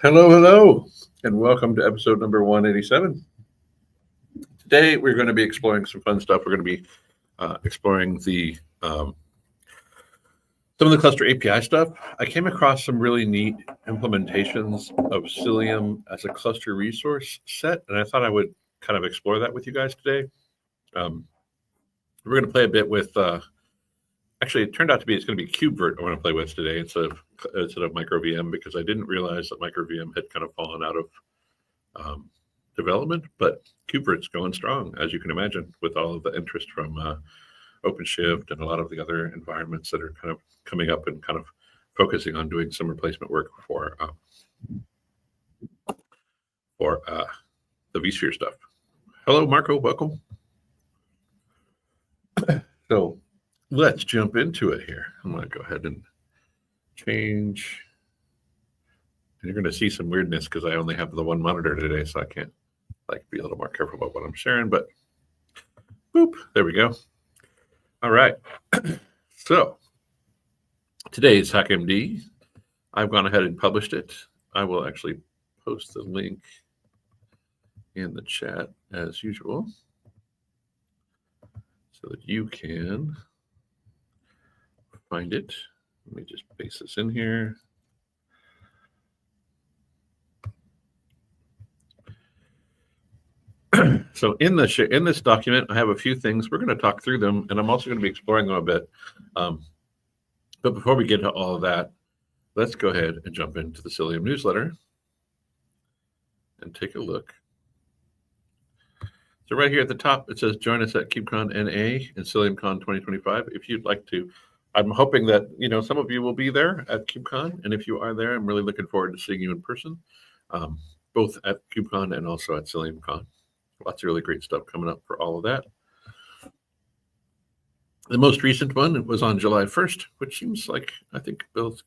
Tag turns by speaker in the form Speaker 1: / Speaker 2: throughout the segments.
Speaker 1: Hello, and welcome to episode number 187. Today, we're going to be exploring some fun stuff. We're going to be exploring the some of the cluster API stuff. I came across some really neat implementations of Cilium as a cluster resource set, and I thought I would kind of explore that with you guys today. We're going to play a bit with, actually, it turned out to be, it's going to be KubeVirt I want to play with today instead of microVM, because I didn't realize that microVM had kind of fallen out of development, but KubeVirt's going strong, as you can imagine, with all of the interest from OpenShift and a lot of the other environments that are kind of coming up and kind of focusing on doing some replacement work for the vSphere stuff. Hello, Marco, welcome. So let's jump into it here. I'm going to go ahead and change. And you're going to see some weirdness because I only have the one monitor today, so I can't be a little more careful about what I'm sharing, but boop, there we go. All right. So today's HackMD, I've gone ahead and published it. I will actually post the link in the chat as usual so that you can find it. Let me just paste this in here. So in this document, I have a few things. We're going to talk through them, and I'm also going to be exploring them a bit. But before we get to all of that, let's go ahead and jump into the Cilium newsletter and take a look. So right here at the top, it says, join us at KubeCon NA and CiliumCon 2025. If you'd like to, I'm hoping that, some of you will be there at KubeCon. And if you are there, I'm really looking forward to seeing you in person, both at KubeCon and also at CiliumCon. Lots of really great stuff coming up for all of that. The most recent one was on July 1st, which seems like, I think, Bill's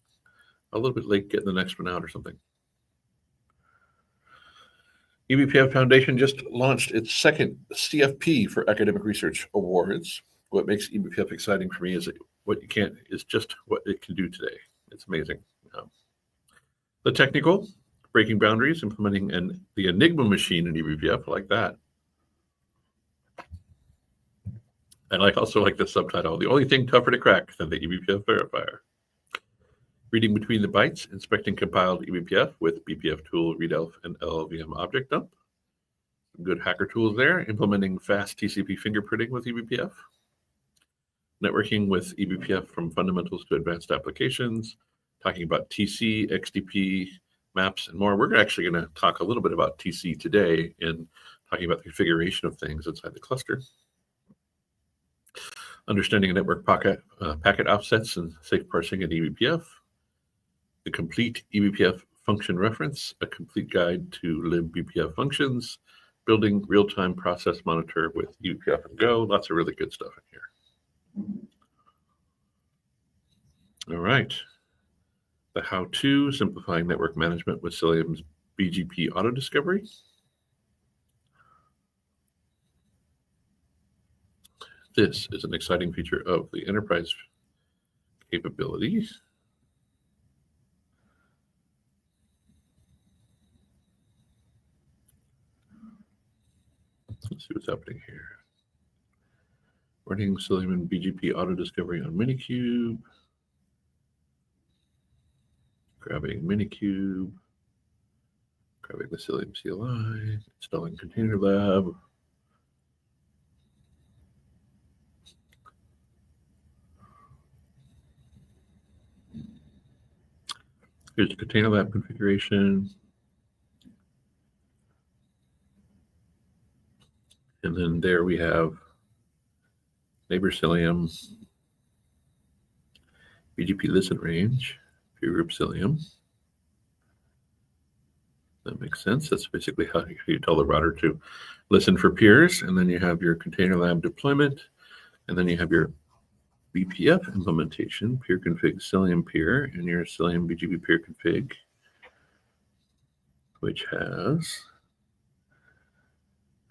Speaker 1: a little bit late getting the next one out or something. eBPF Foundation just launched its second CFP for Academic Research Awards. What makes eBPF exciting for me is just what it can do today. It's amazing. The technical, breaking boundaries, implementing the Enigma machine in eBPF, I like that. And I also like the subtitle, the only thing tougher to crack than the eBPF verifier. Reading between the bytes, inspecting compiled eBPF with BPF tool, readelf, and LLVM object dump. Some good hacker tools there. Implementing fast TCP fingerprinting with eBPF. Networking with eBPF from fundamentals to advanced applications. Talking about TC, XDP, maps, and more. We're actually going to talk a little bit about TC today in talking about the configuration of things inside the cluster. Understanding network packet offsets and safe parsing in eBPF. The complete eBPF function reference, a complete guide to libbpf functions, building real-time process monitor with eBPF and Go. Lots of really good stuff in here. All right. The how-to, simplifying network management with Cilium's BGP auto discovery. This is an exciting feature of the enterprise capabilities. Let's see what's happening here. Running Cilium and BGP auto discovery on Minikube. Grabbing Minikube. Grabbing the Cilium CLI. Installing Container Lab. Here's the Container Lab configuration. And then there we have neighbor Cilium, BGP listen range, peer group Cilium. That makes sense. That's basically how you tell the router to listen for peers. And then you have your Container Lab deployment, And then you have your BPF implementation, peer config Cilium peer, and your Cilium BGP peer config, which has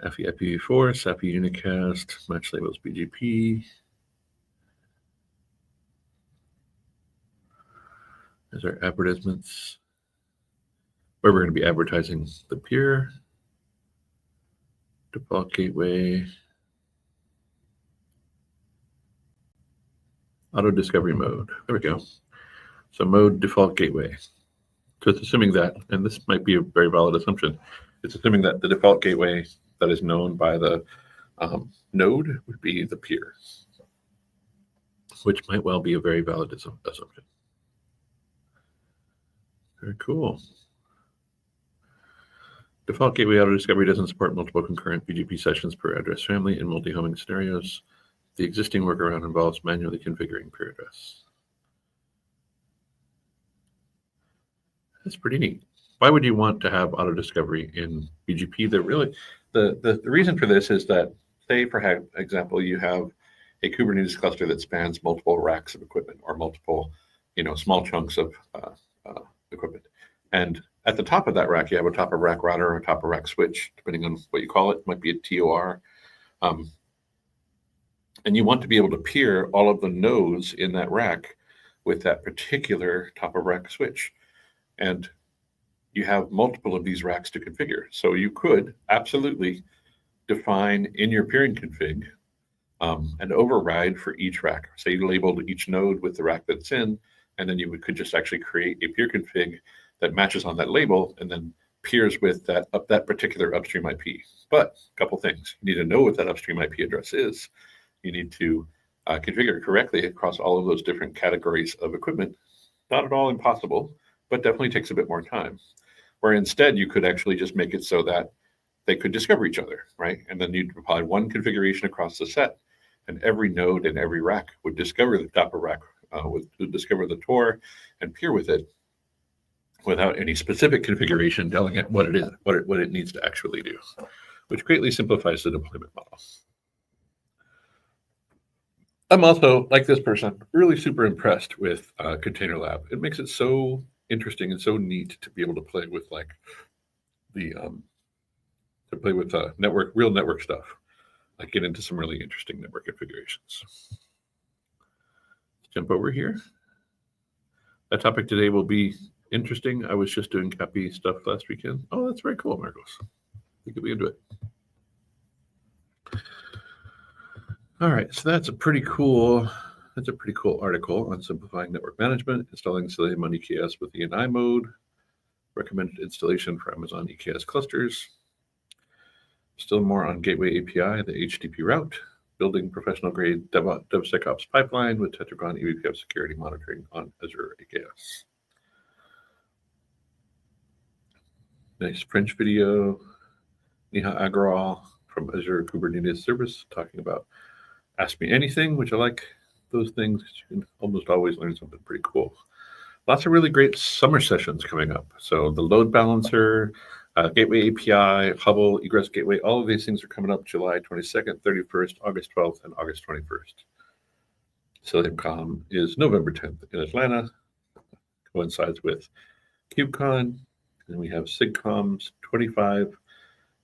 Speaker 1: FE IPv4, SAPI unicast, match labels BGP. There's our advertisements, where we're going to be advertising the peer, default gateway, auto discovery mode. There we go. So mode default gateway. So it's assuming that, and this might be a very valid assumption, it's assuming that the default gateway that is known by the node would be the peer, which might well be a very valid assumption. Very cool. Default gateway auto discovery doesn't support multiple concurrent BGP sessions per address family in multi-homing scenarios. The existing workaround involves manually configuring peer address. That's pretty neat. Why would you want to have auto discovery in BGP? They're really the reason for this is that, say, for example, you have a Kubernetes cluster that spans multiple racks of equipment or multiple, small chunks of equipment, and at the top of that rack, you have a top of rack router or a top of rack switch, depending on what you call it. It might be a TOR. And you want to be able to peer all of the nodes in that rack with that particular top of rack switch. And you have multiple of these racks to configure. So you could absolutely define in your peering config an override for each rack. Say you labeled each node with the rack that's in, and then you could just actually create a peer config that matches on that label and then peers with that particular upstream IP. But a couple things. You need to know what that upstream IP address is. You need to configure it correctly across all of those different categories of equipment. Not at all impossible, but definitely takes a bit more time. Where instead you could actually just make it so that they could discover each other, right? And then you'd apply one configuration across the set, and every node and every rack would discover the top of rack, would discover the TOR and peer with it without any specific configuration telling it what it is, what it needs to actually do, which greatly simplifies the deployment model. I'm also, like this person, really super impressed with Container Lab. It makes it so interesting and so neat to be able to play with real network stuff, like get into some really interesting network configurations. Let's jump over here. That topic today will be interesting. I was just doing CAPI stuff last weekend. Oh, that's very cool, Marcos. We could be into it. All right, so that's a pretty cool article on simplifying network management, installing Cilium on EKS with ENI mode, recommended installation for Amazon EKS clusters. Still more on Gateway API, the HTTP route, building professional-grade DevSecOps pipeline with Tetragon eBPF security monitoring on Azure AKS. Nice French video. Neha Agrawal from Azure Kubernetes Service talking about Ask Me Anything, which I like those things. You can almost always learn something pretty cool. Lots of really great summer sessions coming up. So the load balancer, Gateway API, Hubble, Egress Gateway, all of these things are coming up July 22nd, 31st, August 12th, and August 21st. CiliumCon is November 10th in Atlanta. Coincides with KubeCon. And we have SIGCOM's 25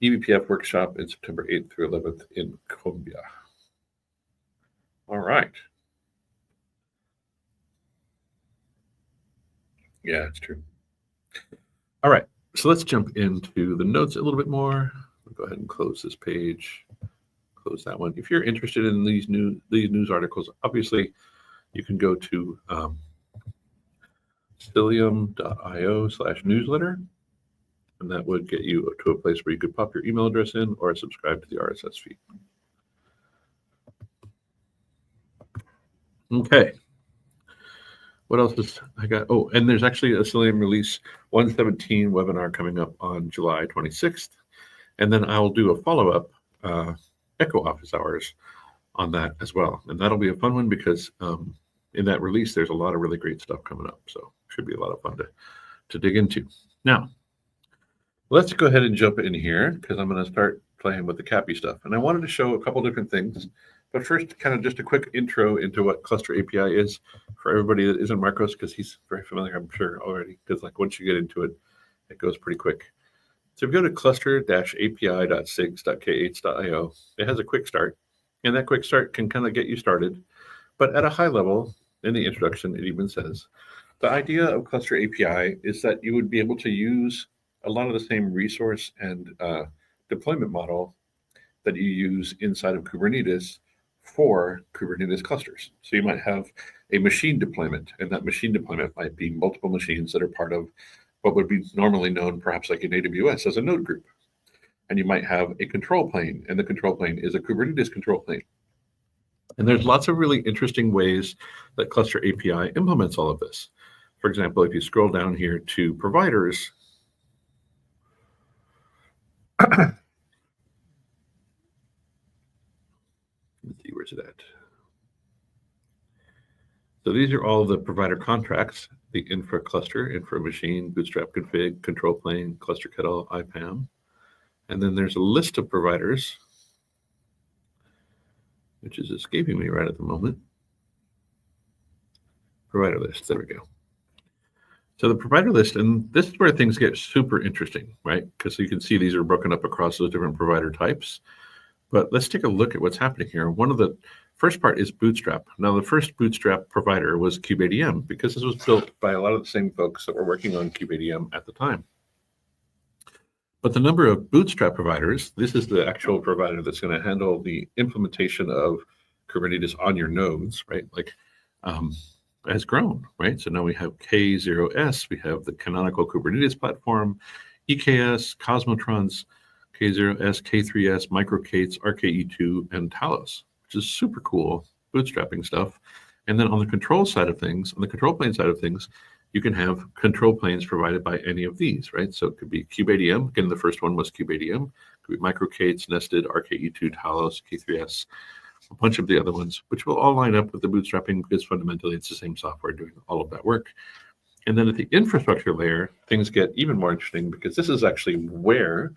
Speaker 1: eBPF workshop in September 8th through 11th in Colombia. All right. Yeah, it's true. All right. So let's jump into the notes a little bit more. We'll go ahead and close this page. Close that one. If you're interested in these news articles, obviously you can go to cilium.io/newsletter, and that would get you to a place where you could pop your email address in or subscribe to the RSS feed. Okay. What else is I got? Oh, and there's actually a Cilium release 117 webinar coming up on July 26th. And then I'll do a follow-up eCHO office hours on that as well. And that'll be a fun one because in that release, there's a lot of really great stuff coming up. So it should be a lot of fun to dig into. Now, let's go ahead and jump in here because I'm going to start playing with the CAPI stuff. And I wanted to show a couple different things But first, kind of just a quick intro into what Cluster API is for everybody that isn't Marcos, because he's very familiar, I'm sure, already. Because like once you get into it, it goes pretty quick. So if you go to cluster-api.sigs.k8s.io, it has a quick start. And that quick start can kind of get you started. But at a high level, in the introduction, it even says, the idea of Cluster API is that you would be able to use a lot of the same resource and deployment model that you use inside of Kubernetes for Kubernetes clusters. So you might have a machine deployment, and that machine deployment might be multiple machines that are part of what would be normally known perhaps like in AWS as a node group. And you might have a control plane, and the control plane is a Kubernetes control plane. And there's lots of really interesting ways that Cluster API implements all of this. For example, if you scroll down here to providers, let's see, where's it at? So these are all the provider contracts, the infra cluster, infra machine, bootstrap config, control plane, cluster kettle, IPAM. And then there's a list of providers, which is escaping me right at the moment. Provider list, there we go. So the provider list, and this is where things get super interesting, right? Because you can see these are broken up across those different provider types. But let's take a look at what's happening here. One of the first part is Bootstrap. Now, the first Bootstrap provider was KubeADM, because this was built by a lot of the same folks that were working on KubeADM at the time. But the number of Bootstrap providers, this is the actual provider that's going to handle the implementation of Kubernetes on your nodes, right? Like, has grown, right? So now we have K0S, we have the canonical Kubernetes platform, EKS, Cosmotrons, K0S, K3S, MicroK8s, RKE2, and Talos, which is super cool bootstrapping stuff. And then on the control side of things, on the control plane side of things, you can have control planes provided by any of these, right? So it could be KubeADM. Again, the first one was KubeADM. It could be MicroK8s, Nested, RKE2, Talos, K3S, a bunch of the other ones, which will all line up with the bootstrapping because fundamentally it's the same software doing all of that work. And then at the infrastructure layer, things get even more interesting because this is actually where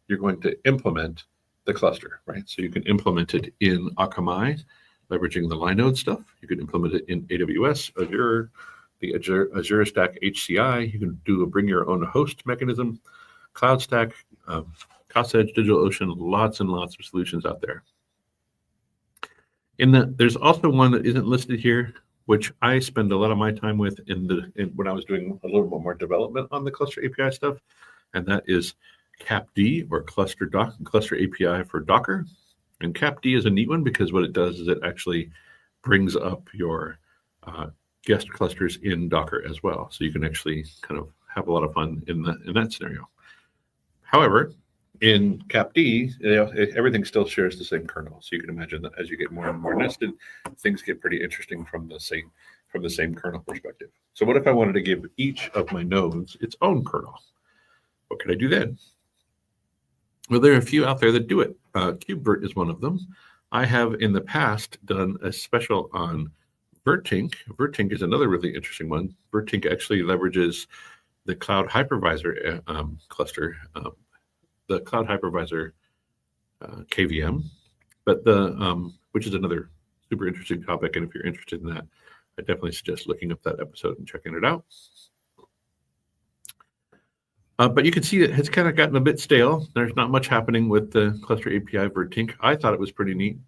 Speaker 1: you're going to implement the cluster, right? So you can implement it in Akamai, leveraging the Linode stuff. You can implement it in AWS, Azure, the Azure Stack HCI. You can do a bring your own host mechanism, Cloud Stack, CostEdge, DigitalOcean, lots and lots of solutions out there. There's also one that isn't listed here, which I spend a lot of my time with when I was doing a little bit more development on the Cluster API stuff, and that is CAPD, or Cluster API for Docker. And CAPD is a neat one because what it does is it actually brings up your guest clusters in Docker as well. So you can actually kind of have a lot of fun in that scenario. However, in CAPD, everything still shares the same kernel. So you can imagine that as you get more and more nested, things get pretty interesting from the same kernel perspective. So what if I wanted to give each of my nodes its own kernel? What could I do then? Well, there are a few out there that do it. KubeVirt is one of them. I have in the past done a special on Virtink. Virtink is another really interesting one. Virtink actually leverages the Cloud Hypervisor cluster, the Cloud Hypervisor KVM, but which is another super interesting topic. And if you're interested in that, I definitely suggest looking up that episode and checking it out. But you can see it has kind of gotten a bit stale. There's not much happening with the Cluster API Virtink. I thought it was pretty neat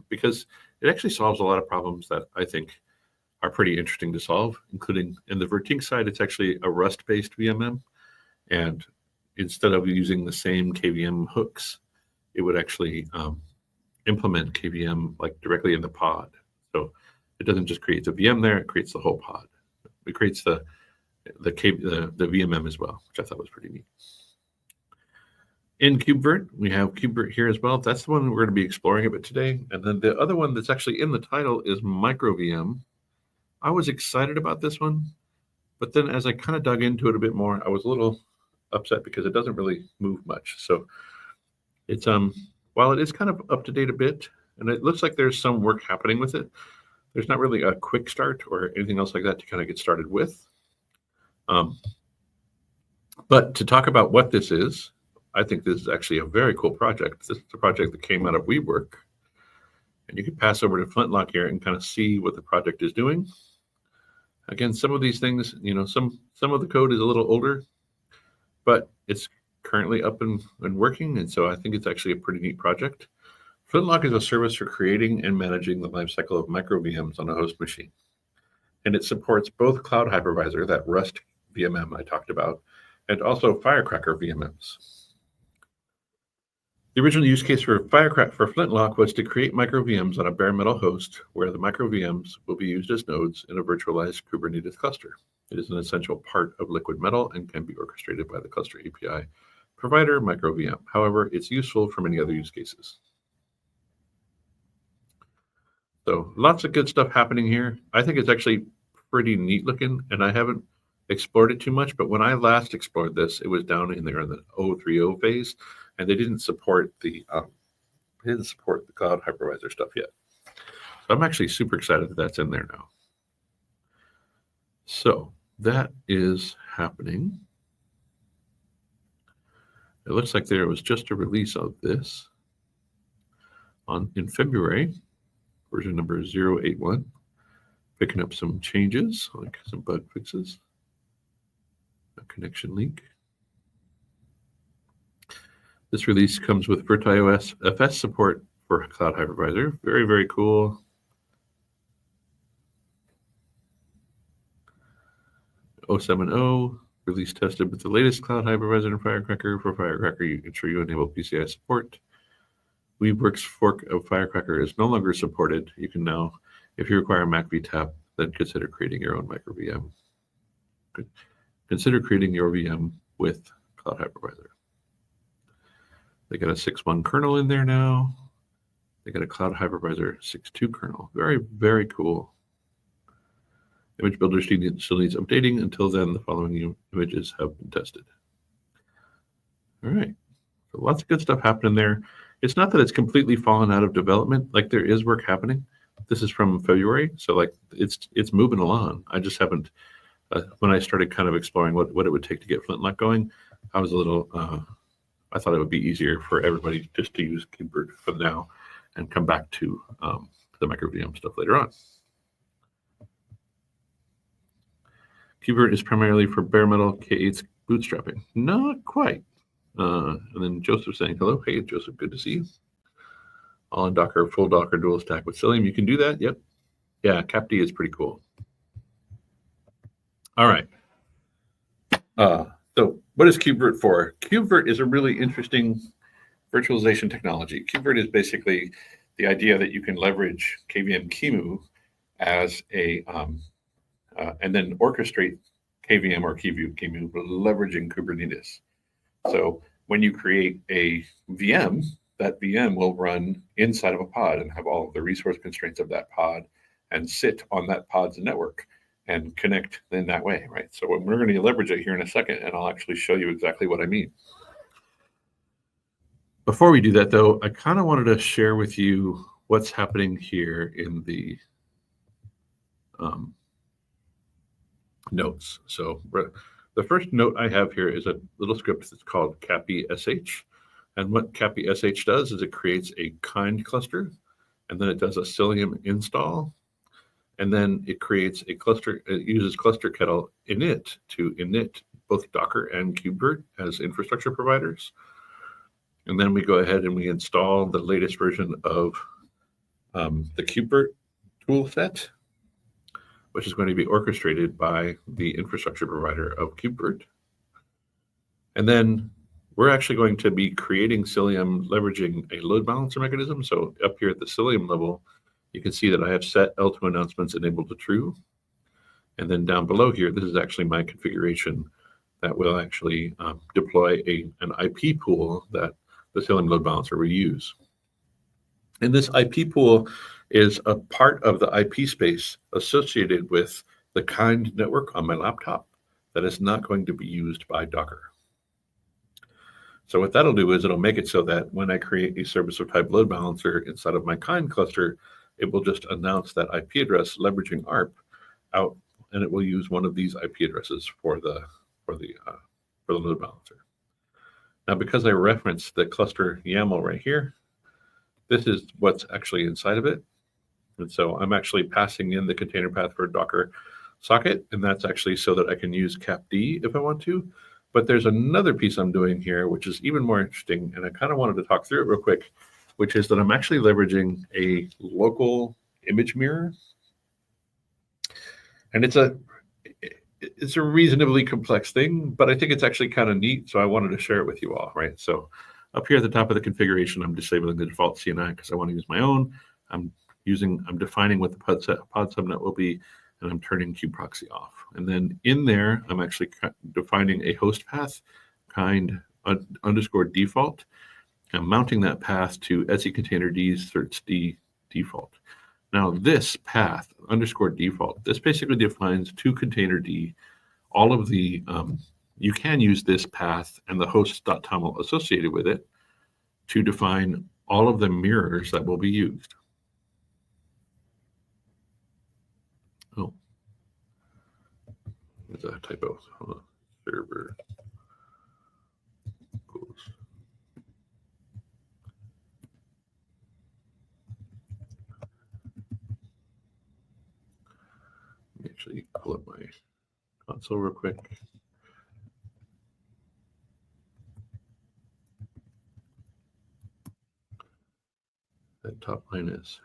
Speaker 1: because it actually solves a lot of problems that I think are pretty interesting to solve, including in the Virtink side, it's actually a Rust-based VMM. And instead of using the same KVM hooks, it would actually implement KVM like directly in the pod. So it doesn't just create the VM there, it creates the whole pod. It creates the VMM as well, which I thought was pretty neat. In KubeVirt, we have KubeVirt here as well. That's the one we're going to be exploring a bit today. And then the other one that's actually in the title is microVM. I was excited about this one, but then as I kind of dug into it a bit more, I was a little upset because it doesn't really move much. So it's while it is kind of up to date a bit, and it looks like there's some work happening with it, there's not really a quick start or anything else like that to kind of get started with. But to talk about what this is, I think this is actually a very cool project. This is a project that came out of WeWork. And you can pass over to Flintlock here and kind of see what the project is doing. Again, some of these things, some of the code is a little older, but it's currently up and working. And so I think it's actually a pretty neat project. Flintlock is a service for creating and managing the lifecycle of microVMs on a host machine. And it supports both Cloud Hypervisor, that Rust VMM I talked about, and also Firecracker VMMs. The original use case for Flintlock was to create microVMs on a bare metal host where the microVMs will be used as nodes in a virtualized Kubernetes cluster. It is an essential part of Liquid Metal and can be orchestrated by the cluster API provider microVM. However, it's useful for many other use cases. So lots of good stuff happening here. I think it's actually pretty neat looking, and I haven't explored it too much, but when I last explored this, it was down in there in the 0.30 phase, and they didn't support the Cloud Hypervisor stuff yet. So I'm actually super excited that that's in there now. So that is happening. It looks like there was just a release of this in February, version number 0.81, picking up some changes, like some bug fixes, a connection leak. This release comes with VirtIOS FS support for Cloud Hypervisor. Very, very cool. .070, release tested with the latest Cloud Hypervisor and Firecracker. For Firecracker, you ensure you enable PCI support. Weaveworks fork of Firecracker is no longer supported. You can now, if you require Mac VTAP, then consider creating your own microVM. Consider creating your VM with Cloud Hypervisor. They got a 6.1 kernel in there now. They got a Cloud Hypervisor 6.2 kernel. Very, very cool. Image builder still needs updating. Until then, the following images have been tested. All right. So lots of good stuff happening there. It's not that it's completely fallen out of development. Like, there is work happening. This is from February, so like it's moving along. I just haven't. When I started kind of exploring what it would take to get Flintlock going, I was a little. I thought it would be easier for everybody just to use KubeVirt for now, and come back to the microVM stuff later on. KubeVirt is primarily for bare metal K8s bootstrapping. Not quite. And then Joseph saying hello. Hey, Joseph, good to see you. All in Docker, full Docker dual stack with Cilium. You can do that. Yep. Yeah, CAPD is pretty cool. All right. So what is KubeVirt for? KubeVirt is a really interesting virtualization technology. KubeVirt is basically the idea that you can leverage KVM QEMU as a, and then orchestrate KVM or QEMU leveraging Kubernetes. So when you create a VM, that VM will run inside of a pod and have all of the resource constraints of that pod and sit on that pod's network and connect in that way, right? So we're going to leverage it here in a second, and I'll actually show you exactly what I mean. Before we do that, though, I kind of wanted to share with you what's happening here in the notes. So the first note I have here is a little script that's called CAPMVM. And what CAPMVM does is it creates a kind cluster, and then it does a Cilium install, and then it creates a cluster. It uses cluster kettle init to init both Docker and KubeVirt as infrastructure providers. And then we go ahead and we install the latest version of the KubeVirt tool set, which is going to be orchestrated by the infrastructure provider of KubeVirt. And then we're actually going to be creating Cilium leveraging a load balancer mechanism. So up here at the Cilium level, you can see that I have set L2 announcements enabled to true. And then down below here, this is actually my configuration that will actually deploy an IP pool that the Cilium load balancer will use. And this IP pool is a part of the IP space associated with the kind network on my laptop that is not going to be used by Docker. So what that'll do is it'll make it so that when I create a service of type load balancer inside of my kind cluster, it will just announce that IP address leveraging ARP out, and it will use one of these IP addresses for the load balancer. Now, because I referenced the cluster YAML right here, this is what's actually inside of it. And so I'm actually passing in the container path for a Docker socket, and that's actually so that I can use capd if I want to. But there's another piece I'm doing here, which is even more interesting, and I kind of wanted to talk through it real quick, which is that I'm actually leveraging a local image mirror. And it's a reasonably complex thing, but I think it's actually kind of neat, so I wanted to share it with you all, right? So up here at the top of the configuration, I'm disabling the default CNI because I want to use my own. I'm defining what the pod subnet will be, and I'm turning kubeproxy off. And then in there, I'm actually defining a host path kind underscore default. I'm mounting that path to etccontainerd's certs default. Now this path underscore default, this basically defines to containerd all of the, you can use this path and the host.toml associated with it to define all of the mirrors that will be used. Oh, there's a typo. Hold on. Server equals. Let me actually pull up my console real quick. That top line is.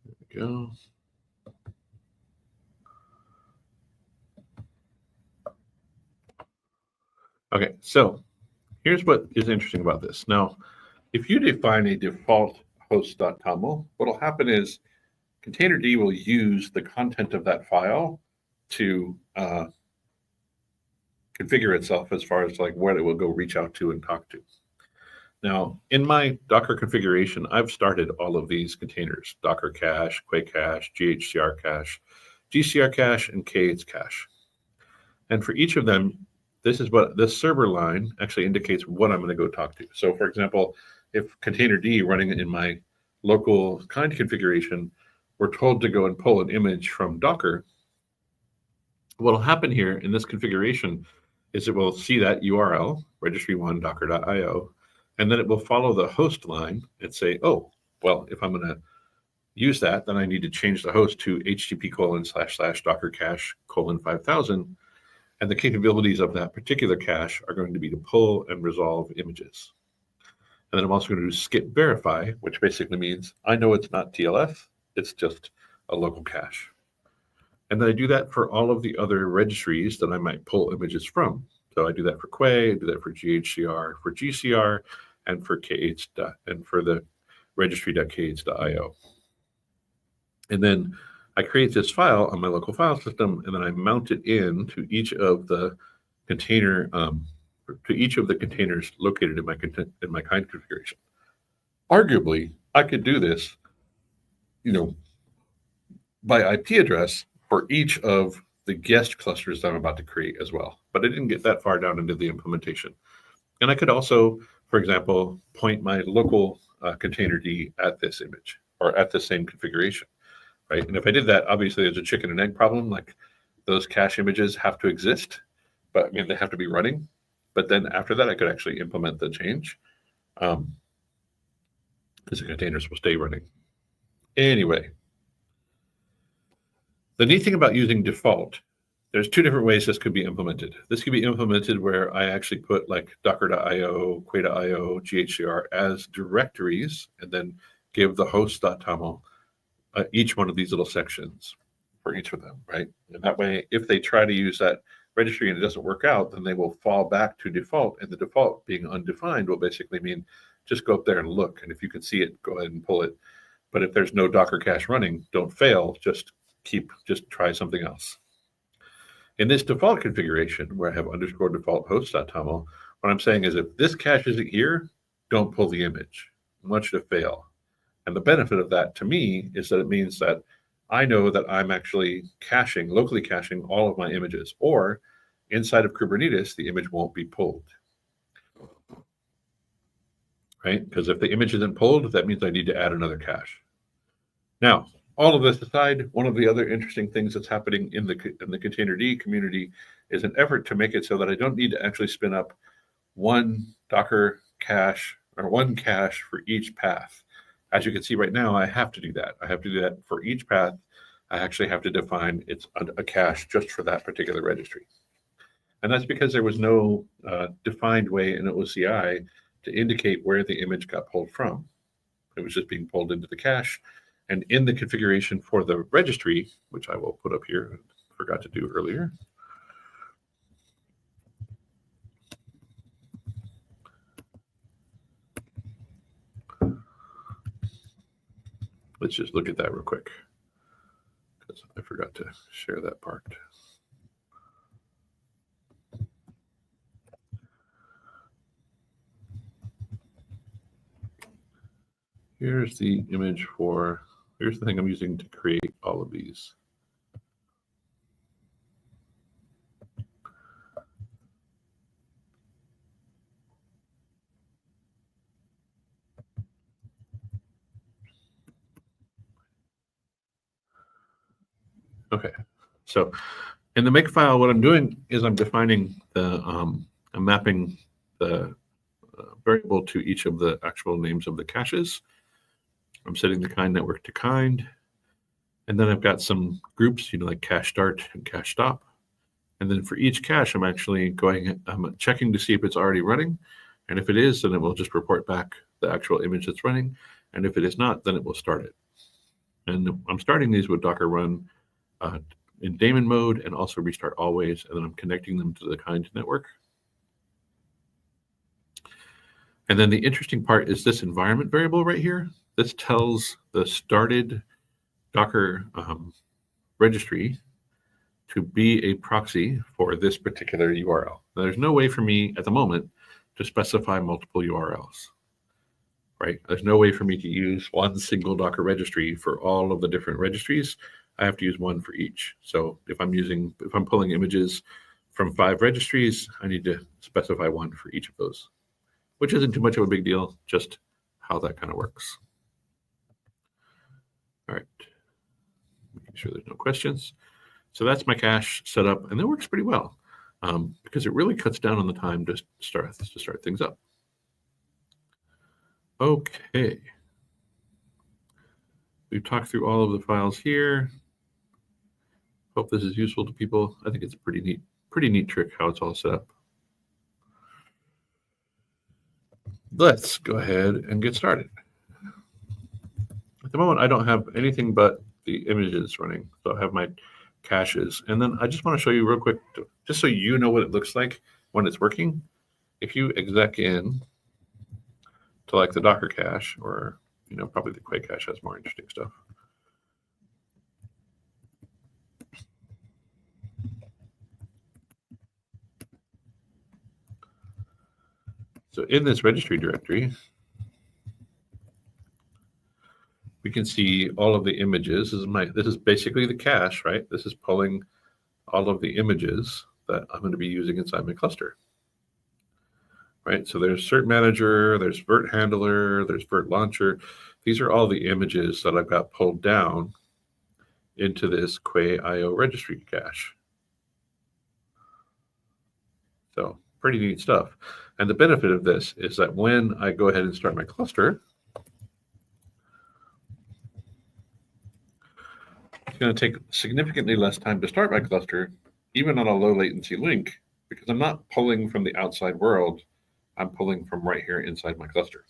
Speaker 1: There we go. Okay, so here's what is interesting about this. Now, if you define a default host.toml, what will happen is containerd will use the content of that file to configure itself as far as like what it will go reach out to and talk to. Now, in my Docker configuration, I've started all of these containers: Docker cache, Quake cache, GHCR cache, GCR cache, and K8s cache. And for each of them, this is what this server line actually indicates what I'm going to go talk to. So for example, if containerd running in my local kind configuration, we're told to go and pull an image from Docker, what will happen here in this configuration is it will see that URL, registry1 docker.io, and then it will follow the host line and say, oh, well, if I'm going to use that, then I need to change the host to http://docker cache :5000. And the capabilities of that particular cache are going to be to pull and resolve images. And then I'm also going to do skip verify, which basically means I know it's not TLF, it's just a local cache. And then I do that for all of the other registries that I might pull images from. So I do that for Quay, I do that for GHCR, for GCR, and for K8s, and for the registry.k8s.io. And then I create this file on my local file system, and then I mount it in to each of the container, to each of the containers located in my kind configuration. Arguably, I could do this, by IP address for each of the guest clusters that I'm about to create as well. But I didn't get that far down into the implementation. And I could also, for example, point my local containerd at this image or at the same configuration. Right? And if I did that, obviously there's a chicken and egg problem. Like those cache images have to exist, but they have to be running. But then after that, I could actually implement the change because the containers will stay running. Anyway, the neat thing about using default, there's two different ways this could be implemented. This could be implemented where I actually put like docker.io, quay.io, GHCR as directories, and then give the host.toml each one of these little sections for each of them, right? And that way, if they try to use that registry and it doesn't work out, then they will fall back to default. And the default being undefined will basically mean just go up there and look. And if you can see it, go ahead and pull it. But if there's no Docker cache running, don't fail, just try something else. In this default configuration, where I have underscore default host.toml, what I'm saying is if this cache isn't here, don't pull the image. I want you to fail. And the benefit of that to me is that it means that I know that I'm actually locally caching all of my images, or inside of Kubernetes, the image won't be pulled. Right? Because if the image isn't pulled, that means I need to add another cache. Now, all of this aside, one of the other interesting things that's happening in the containerd community is an effort to make it so that I don't need to actually spin up one Docker cache or one cache for each path. as you can see right now, I have to do that. I have to do that for each path. I actually have to define it's a cache just for that particular registry. And that's because there was no defined way in OCI to indicate where the image got pulled from. It was just being pulled into the cache. And in the configuration for the registry, which I will put up here, forgot to do earlier. Let's just look at that real quick, because I forgot to share that part. Here's the image for, here's the thing I'm using to create all of these. Okay, so in the makefile, what I'm doing is I'm defining the, I'm mapping the variable to each of the actual names of the caches. I'm setting the kind network to kind. And then I've got some groups, like cache start and cache stop. And then for each cache, I'm actually I'm checking to see if it's already running. And if it is, then it will just report back the actual image that's running. And if it is not, then it will start it. And I'm starting these with Docker run in daemon mode and also restart always. And then I'm connecting them to the kind network. And then the interesting part is this environment variable right here. This tells the started Docker registry to be a proxy for this particular URL. Now, there's no way for me at the moment to specify multiple URLs, right? There's no way for me to use one single Docker registry for all of the different registries. I have to use one for each. So if I'm pulling images from 5 registries, I need to specify one for each of those, which isn't too much of a big deal, just how that kind of works. All right, make sure there's no questions. So that's my cache set up, and that works pretty well because it really cuts down on the time to start things up. Okay, we've talked through all of the files here. Hope this is useful to people. I think it's a pretty neat trick how it's all set up. Let's go ahead and get started. At the moment, I don't have anything but the images running. So I have my caches. And then I just want to show you real quick, just so you know what it looks like when it's working. If you exec in to like the Docker cache, or probably the Quake cache has more interesting stuff. So in this registry directory, we can see all of the images. This is basically the cache, right? This is pulling all of the images that I'm going to be using inside my cluster, right? So there's cert manager, there's virt handler, there's virt launcher. These are all the images that I've got pulled down into this Quay.io registry cache. So pretty neat stuff. And the benefit of this is that when I go ahead and start my cluster, it's going to take significantly less time to start my cluster, even on a low latency link, because I'm not pulling from the outside world. I'm pulling from right here inside my cluster.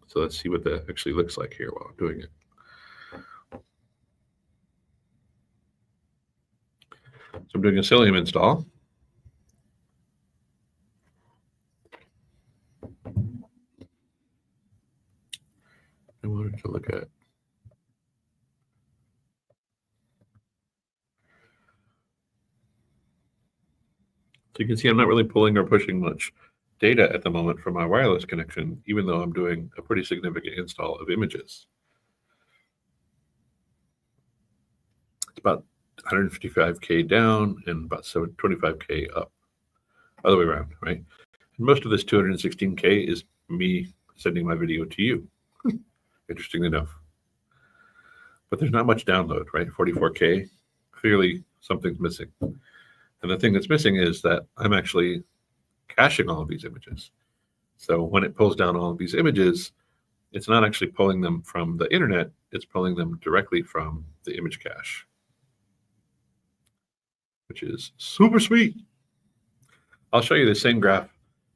Speaker 1: So let's see what that actually looks like here while I'm doing it. So I'm doing a Cilium install. I wanted to look at. So you can see I'm not really pulling or pushing much data at the moment from my wireless connection, even though I'm doing a pretty significant install of images. It's about 155K down and about 25K up. Other way around, right? And most of this 216K is me sending my video to you. Interesting enough. but there's not much download, right? 44K, clearly something's missing. And the thing that's missing is that I'm actually caching all of these images. So when it pulls down all of these images, it's not actually pulling them from the internet, it's pulling them directly from the image cache, which is super sweet. I'll show you the same graph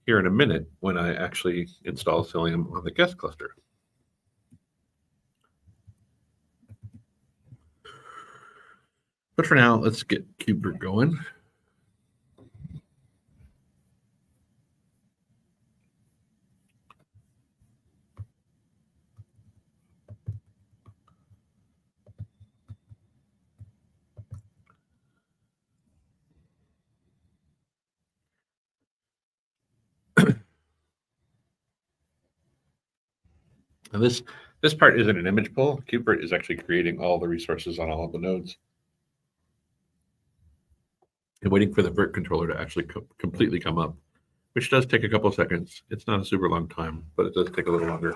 Speaker 1: here in a minute when I actually install Cilium on the guest cluster. But for now, let's get KubeVirt going. And this part isn't an image pull. KubeVirt is actually creating all the resources on all of the nodes and waiting for the Virt controller to actually completely come up, which does take a couple of seconds. It's not a super long time, but it does take a little longer.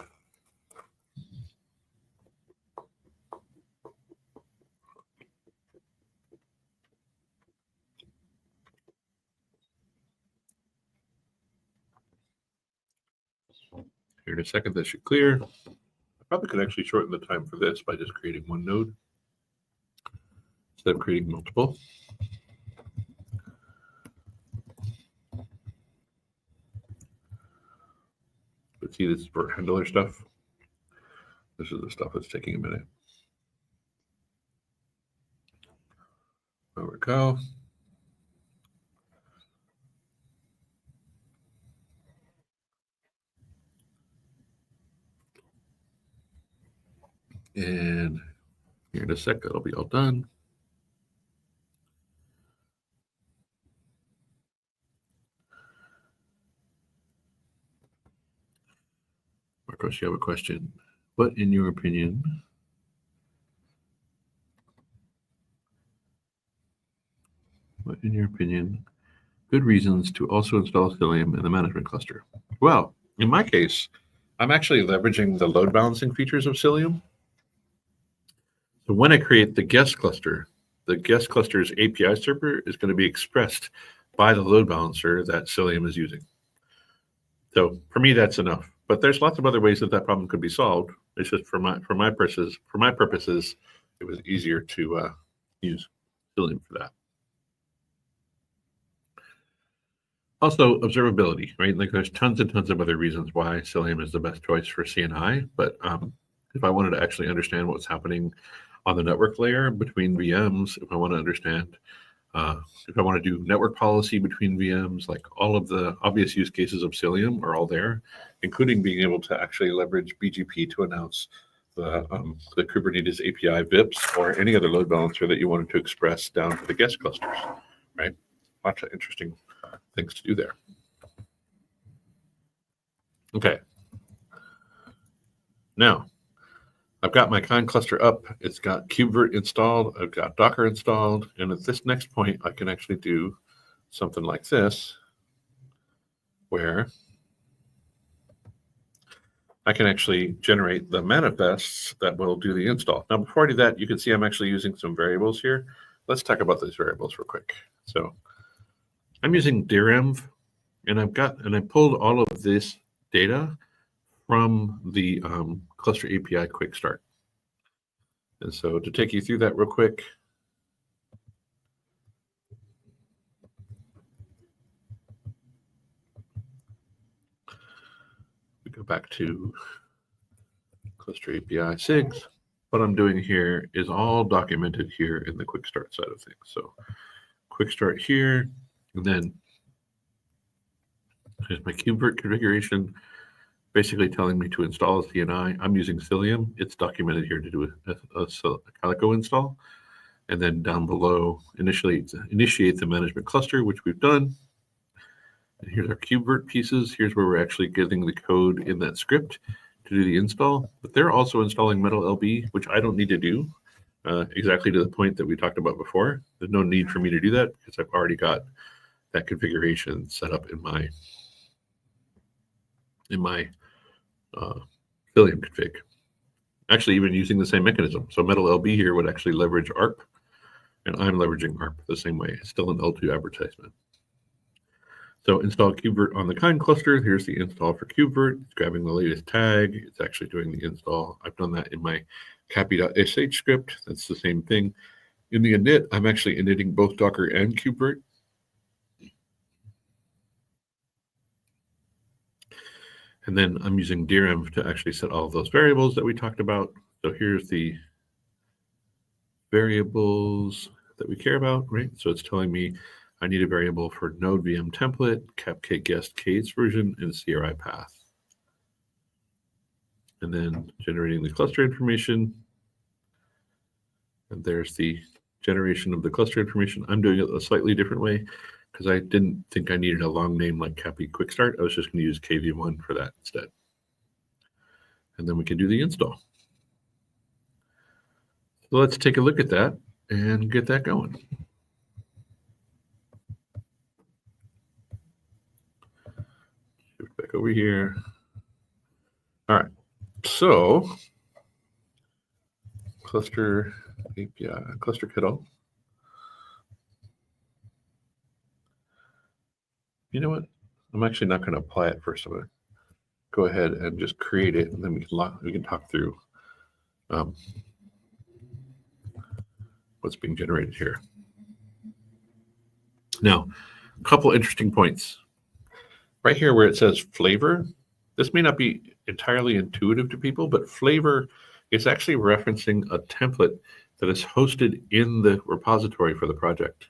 Speaker 1: Here in a second, this should clear. I probably could actually shorten the time for this by just creating one node instead of creating multiple. But see, this is for handler stuff. This is the stuff that's taking a minute. There we go. And here in a sec, that'll be all done. Marcos, you have a question. What, in your opinion, good reasons to also install Cilium in the management cluster? Well, in my case, I'm actually leveraging the load balancing features of Cilium. So when I create the guest cluster's API server is going to be expressed by the load balancer that Cilium is using. So for me, that's enough. But there's lots of other ways that problem could be solved. It's just for my purposes, it was easier to use Cilium for that. Also, observability, right? Like there's tons and tons of other reasons why Cilium is the best choice for CNI. But if I wanted to actually understand what's happening on the network layer between VMs, if I want to understand, if I want to do network policy between VMs, like all of the obvious use cases of Cilium are all there, including being able to actually leverage BGP to announce the Kubernetes API VIPs or any other load balancer that you wanted to express down to the guest clusters, right? Lots of interesting things to do there. Okay. Now, I've got my Kind cluster up. It's got KubeVirt installed. I've got Docker installed. And at this next point, I can actually do something like this, where I can actually generate the manifests that will do the install. Now, before I do that, you can see I'm actually using some variables here. Let's talk about those variables real quick. So I'm using direnv, and I pulled all of this data from the cluster API quick start. And so to take you through that real quick, we go back to cluster API SIGs. What I'm doing here is all documented here in the quick start side of things. So quick start here, and then here's my KubeVirt configuration, basically telling me to install a CNI. I'm using Cilium. It's documented here to do a Calico install. And then down below, initiate the management cluster, which we've done. And here's our KubeVirt pieces. Here's where we're actually getting the code in that script to do the install. But they're also installing MetalLB, which I don't need to do, exactly to the point that we talked about before. There's no need for me to do that because I've already got that configuration set up in my Cilium config. actually even using the same mechanism. So metal LB here would actually leverage ARP, and I'm leveraging ARP the same way. It's still an L2 advertisement. So install KubeVirt on the kind cluster. Here's the install for KubeVirt. It's grabbing the latest tag. It's actually doing the install. I've done that in my cappy.sh script. That's the same thing. In the init, I'm actually initting both Docker and KubeVirt. And then I'm using DRM to actually set all of those variables that we talked about. So here's the variables that we care about, right? So it's telling me I need a variable for node VM template, capk guest K's version, and CRI path. And then generating the cluster information. And there's the generation of the cluster information. I'm doing it a slightly different way because I didn't think I needed a long name like Cappy Quick Start. I was just going to use KV1 for that instead. And then we can do the install. So let's take a look at that and get that going. Shift back over here. All right. So cluster API, cluster kiddo. You know what? I'm actually not going to apply it first. I'm going to go ahead and just create it, and then we can talk through what's being generated here. Now, a couple interesting points. Right here where it says flavor, this may not be entirely intuitive to people, but flavor is actually referencing a template that is hosted in the repository for the project.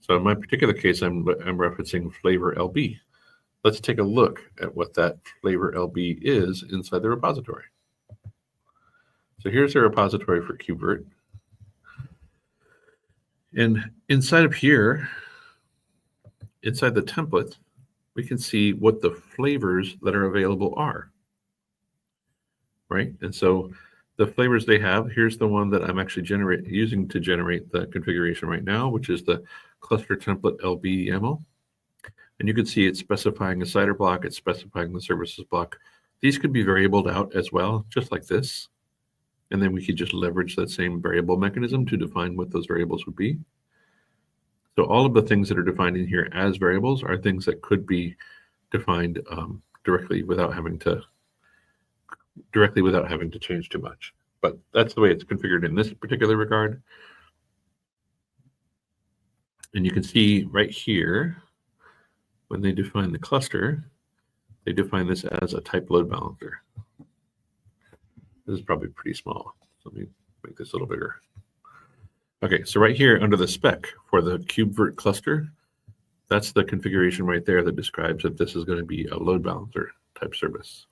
Speaker 1: So in my particular case, I'm referencing flavor LB. Let's take a look at what that flavor LB is inside the repository. So here's the repository for KubeVirt. And inside of here, inside the template, we can see what the flavors that are available are, right? And so the flavors they have, here's the one that I'm actually using to generate the configuration right now, which is the cluster template LB YAML. And you can see it's specifying a CIDR block, it's specifying the services block. These could be variabled out as well, just like this. And then we could just leverage that same variable mechanism to define what those variables would be. So all of the things that are defined in here as variables are things that could be defined directly without having to change too much. But that's the way it's configured in this particular regard. And you can see right here, when they define the cluster, they define this as a type load balancer. This is probably pretty small. So let me make this a little bigger. Okay, so right here under the spec for the KubeVirt cluster, that's the configuration right there that describes that this is going to be a load balancer type service.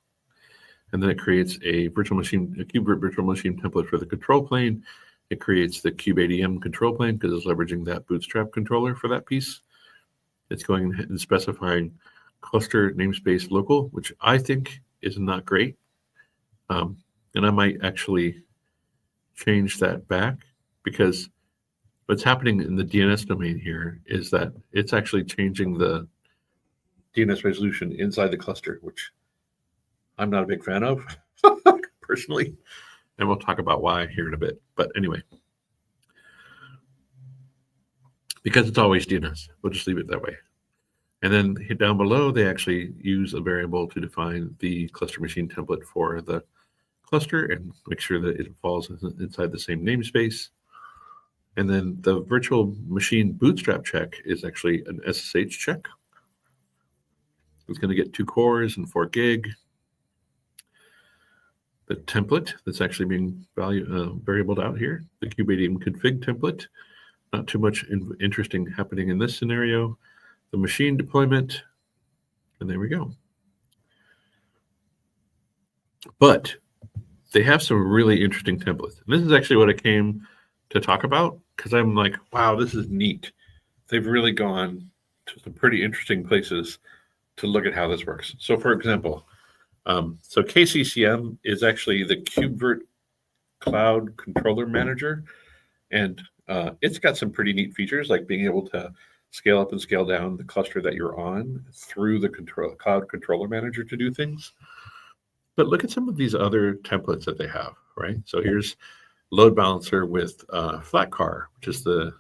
Speaker 1: And then it creates a KubeVirt virtual machine template for the control plane. It creates the kubeadm control plane because it's leveraging that bootstrap controller for that piece. It's going and specifying cluster namespace local, which I think is not great. And I might actually change that back because what's happening in the DNS domain here is that it's actually changing the DNS resolution inside the cluster, which I'm not a big fan of personally. And we'll talk about why here in a bit. But anyway, because it's always DNS, we'll just leave it that way. And then down below, they actually use a variable to define the cluster machine template for the cluster and make sure that it falls inside the same namespace. And then the virtual machine bootstrap check is actually an SSH check. It's going to get 2 cores and 4 gig. The template that's actually being variabled out here, the kubeadm config template. Not too much interesting happening in this scenario. The machine deployment, and there we go. But they have some really interesting templates. And this is actually what I came to talk about because I'm like, wow, this is neat. They've really gone to some pretty interesting places to look at how this works. So for example, so KCCM is actually the KubeVirt Cloud Controller Manager. And it's got some pretty neat features like being able to scale up and scale down the cluster that you're on through the Cloud Controller Manager to do things. But look at some of these other templates that they have. right? So here's load balancer with Flatcar, which is the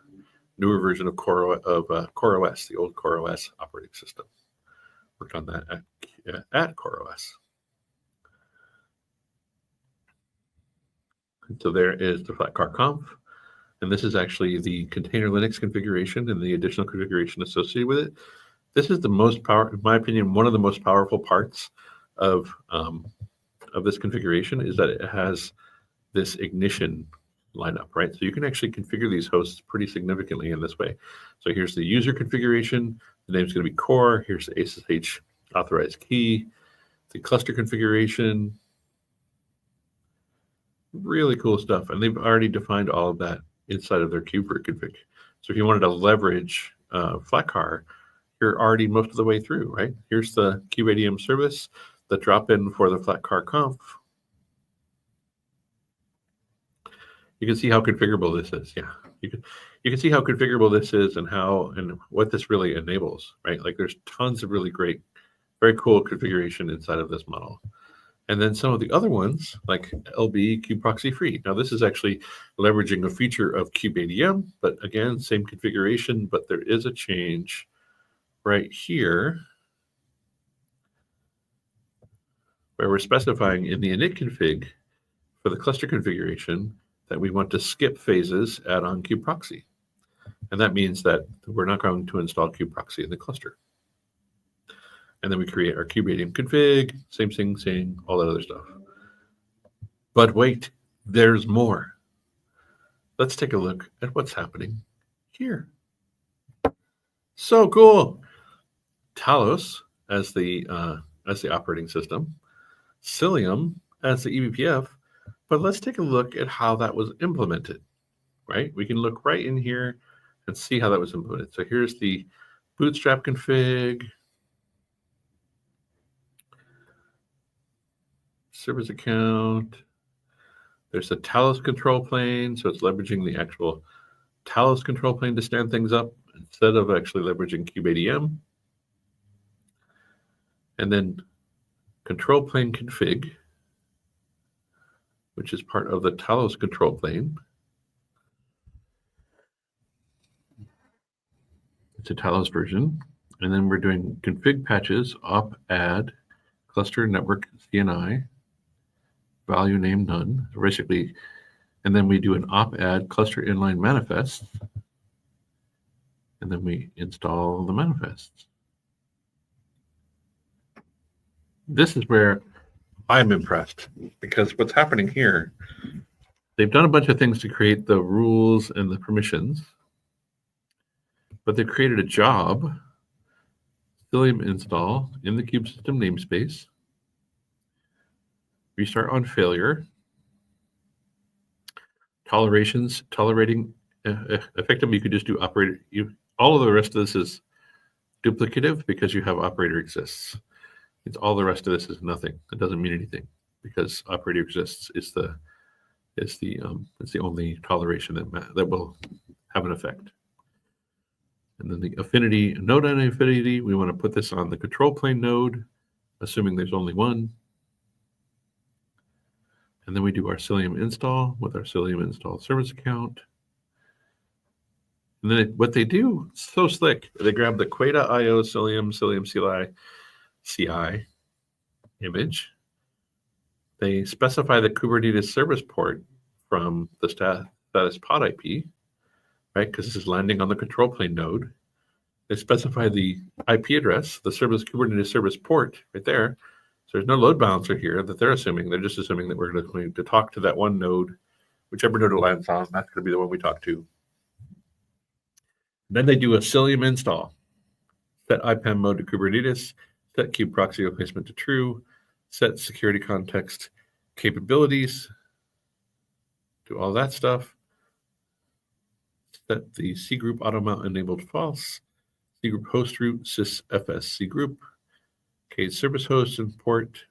Speaker 1: newer version of Core OS, the old Core OS operating system. Worked on that at Core OS. And so there is the Flatcar conf. And this is actually the container Linux configuration and the additional configuration associated with it. This is the most powerful, in my opinion, one of the most powerful parts of this configuration is that it has this ignition lineup, right? So you can actually configure these hosts pretty significantly in this way. So here's the user configuration. The name's going to be core. Here's the SSH authorized key, the cluster configuration. Really cool stuff. And they've already defined all of that inside of their KubeVirt config. So if you wanted to leverage Flatcar, you're already most of the way through, right? Here's the kubeadm service, the drop-in for the Flatcar conf. You can see how configurable this is. Yeah, you can see how configurable this is and what this really enables, right? Like there's tons of really great, very cool configuration inside of this model. And then some of the other ones, like LB kubeproxy free. Now this is actually leveraging a feature of kubeadm, but again, same configuration, but there is a change right here where we're specifying in the init config for the cluster configuration that we want to skip phases, add on kubeproxy. And that means that we're not going to install kubeproxy in the cluster. And then we create our kubeadm config, same thing, saying all that other stuff. But wait, there's more. Let's take a look at what's happening here. So cool. Talos as the operating system, Cilium as the eBPF, but let's take a look at how that was implemented, right? We can look right in here and see how that was implemented. So here's the bootstrap config, service account. There's the Talos control plane, so it's leveraging the actual Talos control plane to stand things up instead of actually leveraging kubeadm. And then control plane config, which is part of the Talos control plane. It's a Talos version. And then we're doing config patches, op add, cluster network CNI, value name none, basically. And then we do an op add cluster inline manifest. And then we install the manifests. This is where I'm impressed, because what's happening here, they've done a bunch of things to create the rules and the permissions, but they've created a job, Cilium install in the kube system namespace, restart on failure, tolerating effectively you could just do operator. All of the rest of this is duplicative because you have operator exists. It's all the rest of this is nothing. It doesn't mean anything because operator exists is the only toleration that will have an effect. And then the affinity node on affinity, we want to put this on the control plane node, assuming there's only one. And then we do our Cilium install with our Cilium install service account. And then what they do, so slick, they grab the Quay.io Cilium CI image. They specify the Kubernetes service port from the status pod IP, right? Because this is landing on the control plane node. They specify the IP address, the Kubernetes service port right there. So there's no load balancer here that they're assuming. They're just assuming that we're going to talk to that one node, whichever node it lands on, that's going to be the one we talk to. Then they do a Cilium install, set IPAM mode to Kubernetes, set kubeproxy replacement to true, set security context capabilities, do all that stuff, set the C group auto mount enabled false, C group host root sysfs C group, okay, service host and port,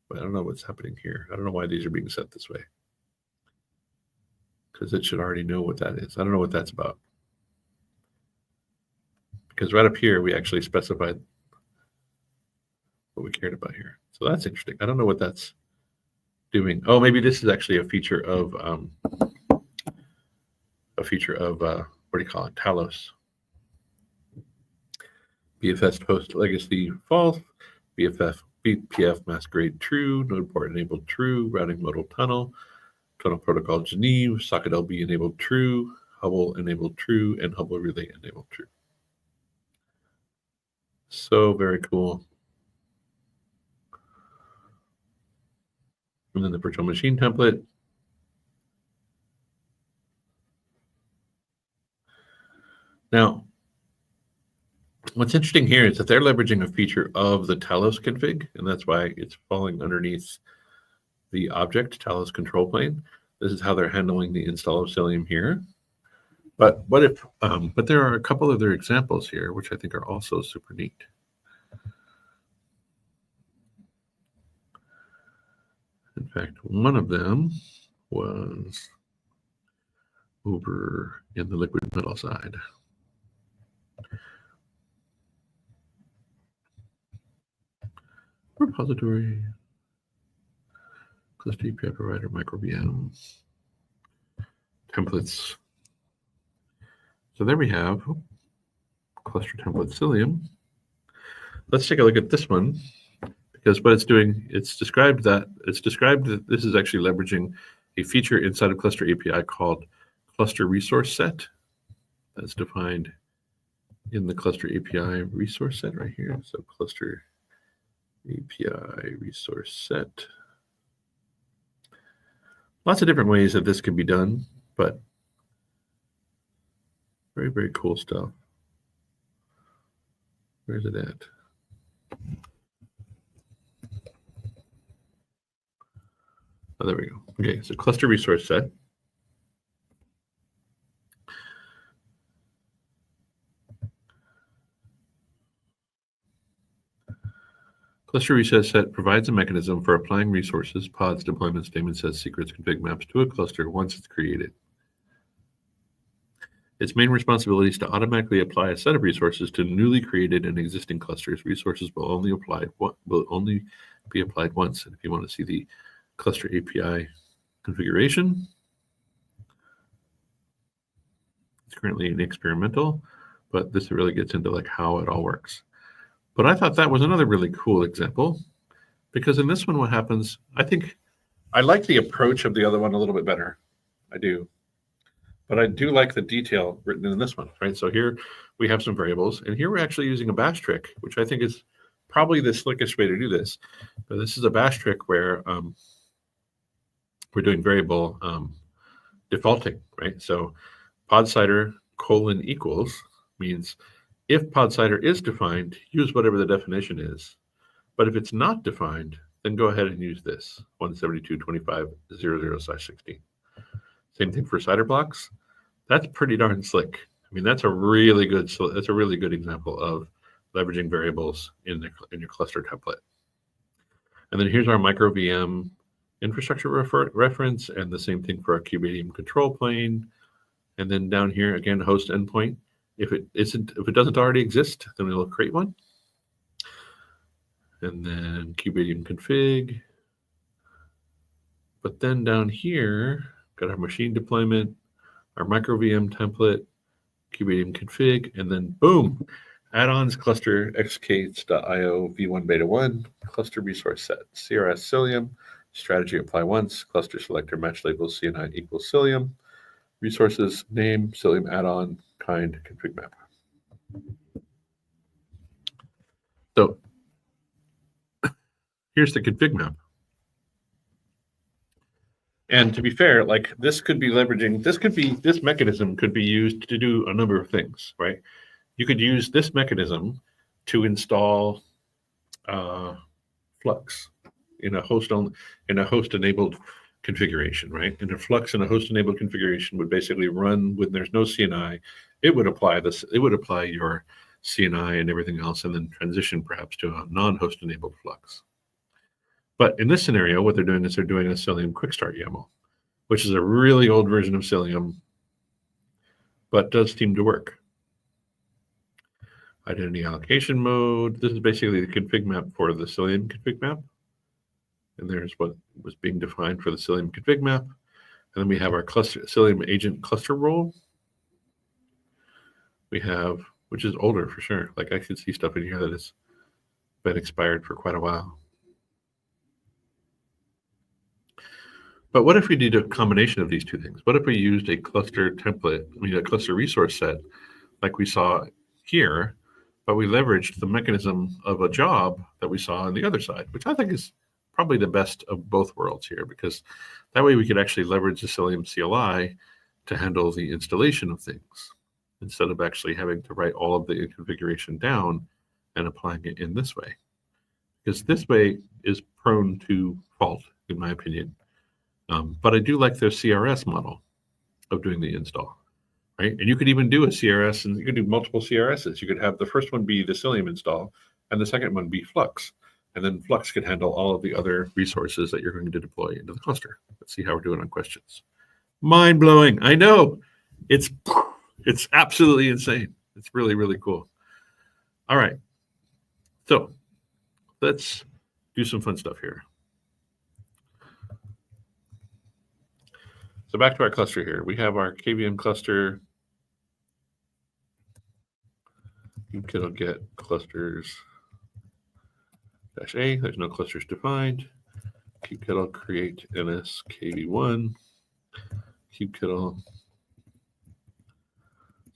Speaker 1: but I don't know what's happening here. I don't know why these are being set this way, because it should already know what that is. I don't know what that's about. Because right up here, we actually specified what we cared about here. So that's interesting. I don't know what that's doing. Oh, maybe this is actually a feature of what do you call it? Talos. BFS post legacy false. BPF masquerade true. Node port enabled true. Routing modal tunnel. Tunnel protocol Geneve. Socket LB enabled true. Hubble enabled true. And Hubble relay enabled true. So very cool. And then the virtual machine template. Now, what's interesting here is that they're leveraging a feature of the Talos config, and that's why it's falling underneath the object Talos control plane. This is how they're handling the install of Cilium here. But what if? But there are a couple other examples here, which I think are also super neat. In fact, one of them was over in the liquid metal side. Repository, cluster API provider, microVM, templates. So there we have cluster template Cilium. Let's take a look at this one, because what it's doing, it's described that this is actually leveraging a feature inside of cluster API called cluster resource set. That's defined in the cluster API resource set right here. So cluster API resource set. Lots of different ways that this can be done, but very, very cool stuff. Where's it at? Oh, there we go. Okay, so cluster resource set. Cluster resource set provides a mechanism for applying resources, pods, deployments, daemon sets, secrets, config maps to a cluster once it's created. Its main responsibility is to automatically apply a set of resources to newly created and existing clusters. Resources will only be applied once. And if you want to see the cluster API configuration, it's currently an experimental, but this really gets into like how it all works. But I thought that was another really cool example, because in this one, what happens, I think I like the approach of the other one a little bit better. I do. But I do like the detail written in this one, right? So here we have some variables, and here we're actually using a bash trick, which I think is probably the slickest way to do this. But this is a bash trick where we're doing variable defaulting, right? So podcider : equals means if podcider is defined, use whatever the definition is. But if it's not defined, then go ahead and use this 172.25.00/16. Same thing for cider blocks. That's pretty darn slick. I mean, that's a really good example of leveraging variables in your cluster template. And then here's our microVM infrastructure reference, and the same thing for our CAPMVM control plane. And then down here again, host endpoint. If it doesn't already exist, then we'll create one. And then CAPMVM config. But then down here, got our machine deployment, our microVM template, CAPMVM config, and then boom, add-ons cluster xk.io v1 beta 1, cluster resource set, CRS Cilium, strategy apply once, cluster selector match labels CNI equals Cilium, resources name, Cilium add-on, kind, config map. So here's the config map. And to be fair, like this mechanism could be used to do a number of things, right? You could use this mechanism to install Flux in a host-enabled configuration, right? And a Flux in a host-enabled configuration would basically run when there's no CNI. It would apply your CNI and everything else, and then transition perhaps to a non-host-enabled Flux. But in this scenario, what they're doing is they're doing a Cilium Quick Start YAML, which is a really old version of Cilium, but does seem to work. Identity allocation mode. This is basically the config map for the Cilium config map. And there's what was being defined for the Cilium config map. And then we have our cluster Cilium agent cluster role. We have, which is older for sure. Like I could see stuff in here that has been expired for quite a while. But what if we did a combination of these two things? What if we used a cluster template, a cluster resource set like we saw here, but we leveraged the mechanism of a job that we saw on the other side, which I think is probably the best of both worlds here, because that way we could actually leverage the Cilium CLI to handle the installation of things instead of actually having to write all of the configuration down and applying it in this way. Because this way is prone to fault, in my opinion. But I do like their CRS model of doing the install, right? And you could even do a CRS, and you could do multiple CRSs. You could have the first one be the Cilium install, and the second one be Flux. And then Flux could handle all of the other resources that you're going to deploy into the cluster. Let's see how we're doing on questions. Mind-blowing. I know. It's absolutely insane. It's really, really cool. All right. So let's do some fun stuff here. So back to our cluster here. We have our KVM cluster. Kubectl get clusters -a. There's no clusters defined. Kubectl create ns kv1. Kubectl.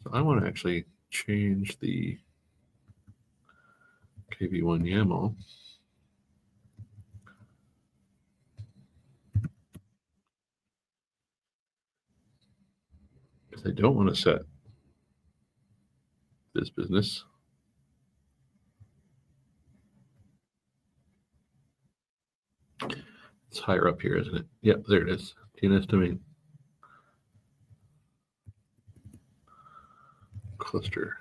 Speaker 1: So I want to actually change the kv1 YAML. Because I don't want to set this business. It's higher up here, isn't it? Yep, there it is. DNS domain. Cluster.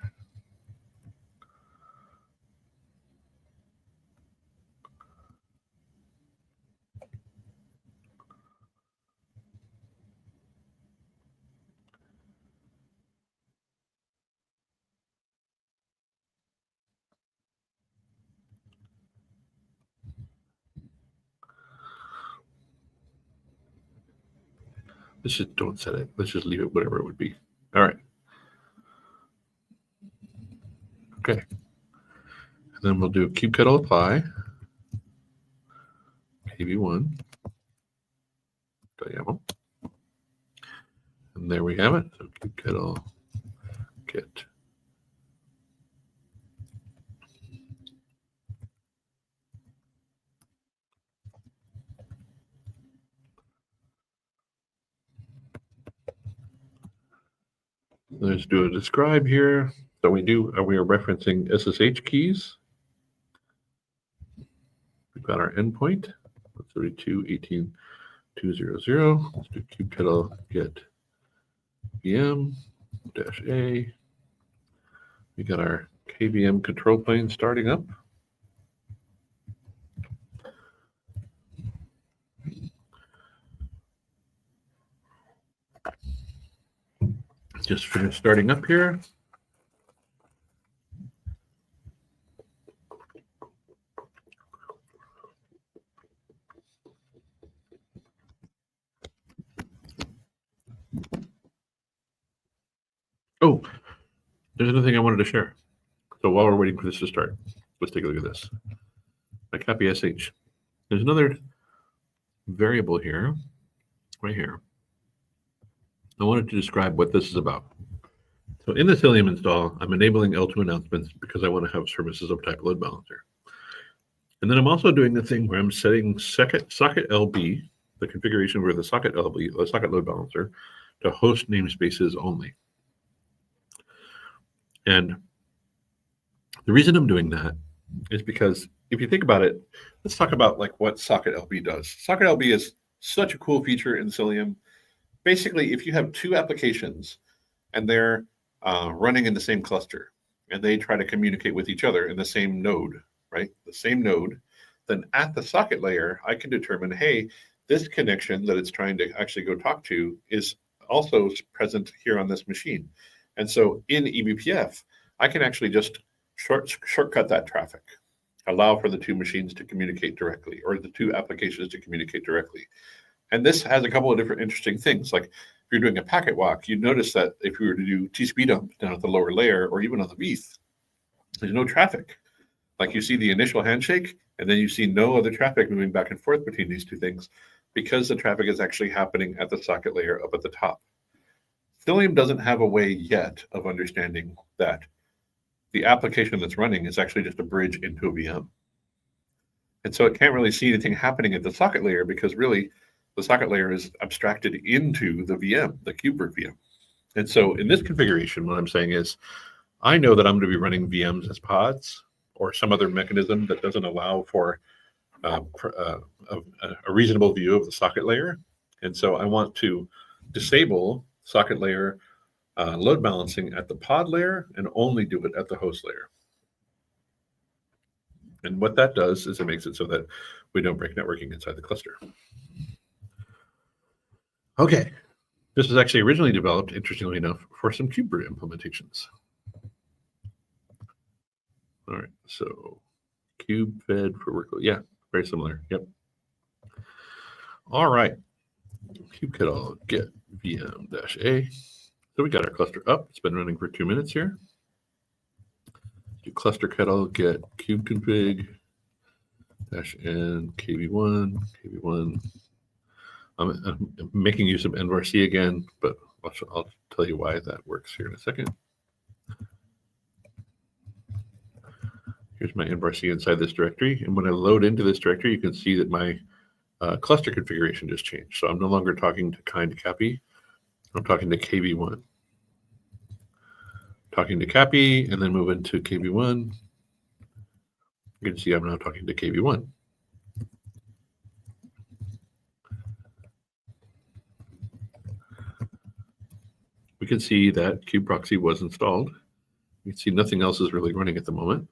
Speaker 1: Let's just don't set it. Let's just leave it whatever it would be. All right. Okay. And then we'll do kubectl apply kv1 YAML. And there we have it. So kubectl get let's do a describe here. So we are referencing SSH keys. We've got our endpoint 132.18.200. Let's do kubectl get VM-a. We got our KVM control plane starting up. Just finished starting up here. Oh, there's another thing I wanted to share. So while we're waiting for this to start, let's take a look at this. My CAPMVM. There's another variable here, right here. I wanted to describe what this is about. So in the Cilium install, I'm enabling L2 announcements because I want to have services of type load balancer. And then I'm also doing the thing where I'm setting socket LB, the configuration where the socket LB, the socket load balancer, to host namespaces only. And the reason I'm doing that is because if you think about it, let's talk about like what socket LB does. Socket LB is such a cool feature in Cilium. Basically, if you have two applications and they're running in the same cluster and they try to communicate with each other in the same node, right? The same node, then at the socket layer, I can determine, hey, this connection that it's trying to actually go talk to is also present here on this machine. And so in eBPF, I can actually just shortcut that traffic. allow for the two machines to communicate directly, or the two applications to communicate directly. And this has a couple of different interesting things. Like if you're doing a packet walk, you'd notice that if you were to do TCP dump down at the lower layer or even on the VETH, there's no traffic. Like you see the initial handshake, and then you see no other traffic moving back and forth between these two things because the traffic is actually happening at the socket layer up at the top. Cilium doesn't have a way yet of understanding that the application that's running is actually just a bridge into a VM. And so it can't really see anything happening at the socket layer because really the socket layer is abstracted into the VM, the KubeVirt VM. And so in this configuration, what I'm saying is, I know that I'm going to be running VMs as pods or some other mechanism that doesn't allow for a reasonable view of the socket layer. And so I want to disable socket layer load balancing at the pod layer and only do it at the host layer. And what that does is it makes it so that we don't break networking inside the cluster. Okay, this was actually originally developed, interestingly enough, for some KubeVirt implementations. All right, so KubeFed for workload. Yeah, very similar. Yep. All right, kubectl get VM-a. So we got our cluster up. It's been running for 2 minutes here. Do cluster kettle get kubeconfig -n kv1. I'm making use of nvarc again, but I'll tell you why that works here in a second. Here's my nvarc inside this directory. And when I load into this directory, you can see that my cluster configuration just changed. So I'm no longer talking to kind CAPI. I'm talking to kv1. Talking to CAPI and then move into kv1. You can see I'm now talking to kv1. We can see that kubeproxy was installed. You can see nothing else is really running at the moment.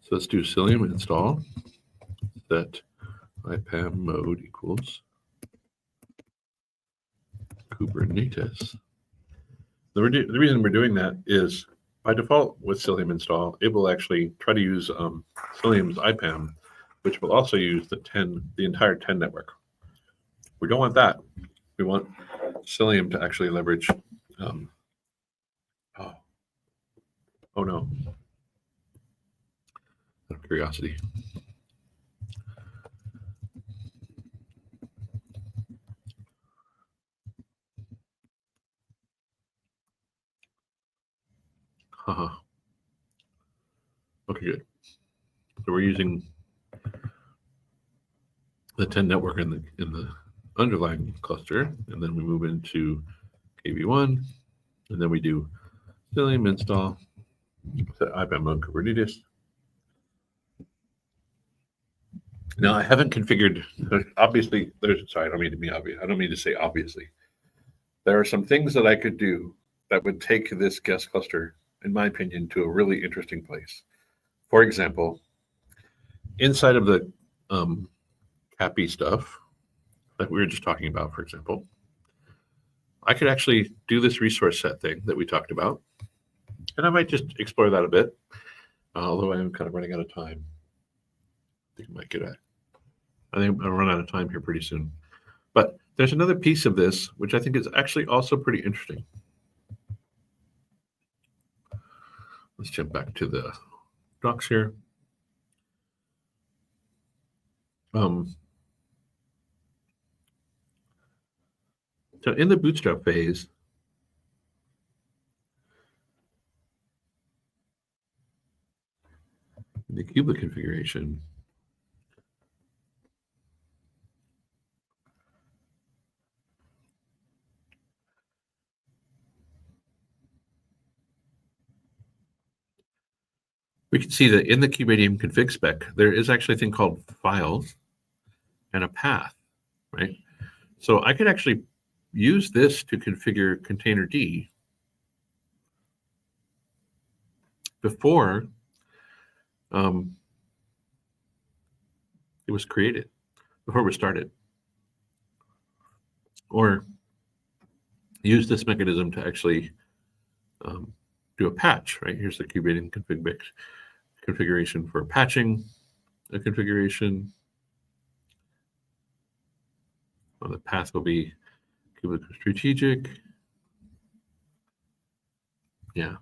Speaker 1: So let's do Cilium install that IPAM mode equals Kubernetes. The reason we're doing that is by default with Cilium install, it will actually try to use Cilium's IPAM, which will also use the entire 10 network. We don't want that. We want Cilium to actually leverage. Oh no. Out of curiosity. Haha. Okay, good. So we're using the 10 network in the underlying cluster, and then we move into kv1, and then we do Cilium install set IPAM mode Kubernetes. Now I haven't configured. Obviously, sorry, I don't mean to be obvious. I don't mean to say obviously. There are some things that I could do that would take this guest cluster, in my opinion, to a really interesting place. For example, inside of the CAPI stuff that we were just talking about, for example, I could actually do this resource set thing that we talked about, and I might just explore that a bit, although I am kind of running out of time. I think I'll run out of time here pretty soon. But there's another piece of this, which I think is actually also pretty interesting. Let's jump back to the docs here. So in the bootstrap phase, the kubelet configuration, we can see that in the kubeadm config spec, there is actually a thing called files and a path, right? So I could actually use this to configure containerd before it was created, before it was started, or use this mechanism to actually do a patch, right? Here's the kubeadm configuration for patching, a configuration. Well, the path will be cubicle strategic. Yeah.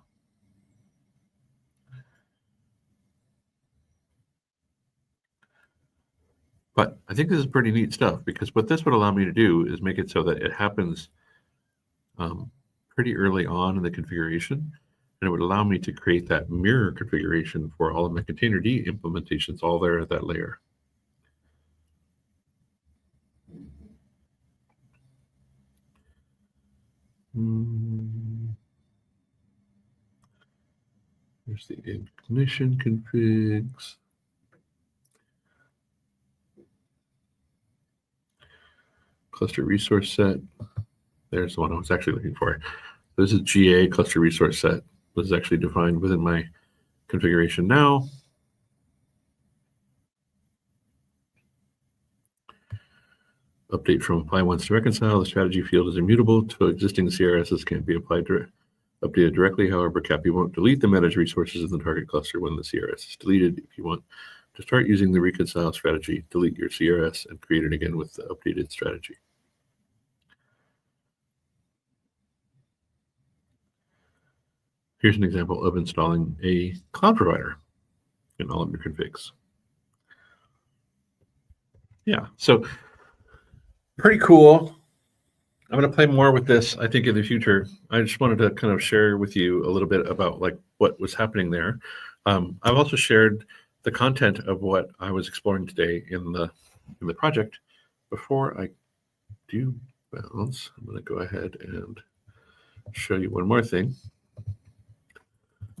Speaker 1: But I think this is pretty neat stuff, because what this would allow me to do is make it so that it happens pretty early on in the configuration, and it would allow me to create that mirror configuration for all of my containerd implementations all there at that layer. Here's the ignition configs. Cluster resource set. There's the one I was actually looking for. This is GA cluster resource set. This is actually defined within my configuration now. Update from apply once to reconcile. The strategy field is immutable, so existing CRSs can't be updated directly. However, CAPI won't delete the managed resources in the target cluster when the CRS is deleted. If you want to start using the reconcile strategy, delete your CRS and create it again with the updated strategy. Here's an example of installing a cloud provider in all of your configs. Yeah, so pretty cool. I'm going to play more with this, I think, in the future. I just wanted to kind of share with you a little bit about like what was happening there. I've also shared the content of what I was exploring today in the project. Before I do bounce, I'm going to go ahead and show you one more thing.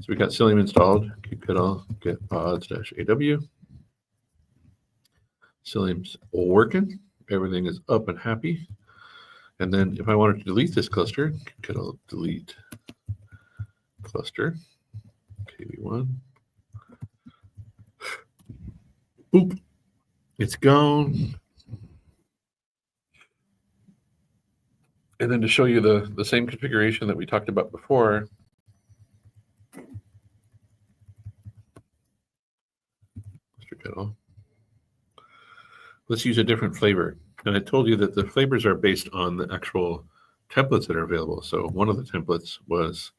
Speaker 1: So we got Cilium installed, kubectl get pods -aw. Cilium's working, everything is up and happy. And then if I wanted to delete this cluster, kubectl delete cluster, kv1. Boop, it's gone. And then to show you the same configuration that we talked about before, let's use a different flavor. And I told you that the flavors are based on the actual templates that are available. So one of the templates was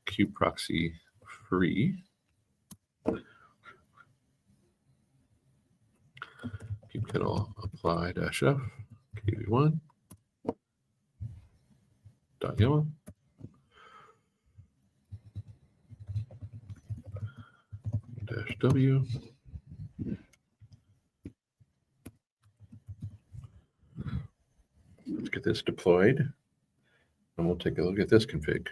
Speaker 1: kubeproxy free. kubectl apply -f kv1 .yaml. -w. Let's get this deployed, and we'll take a look at this config.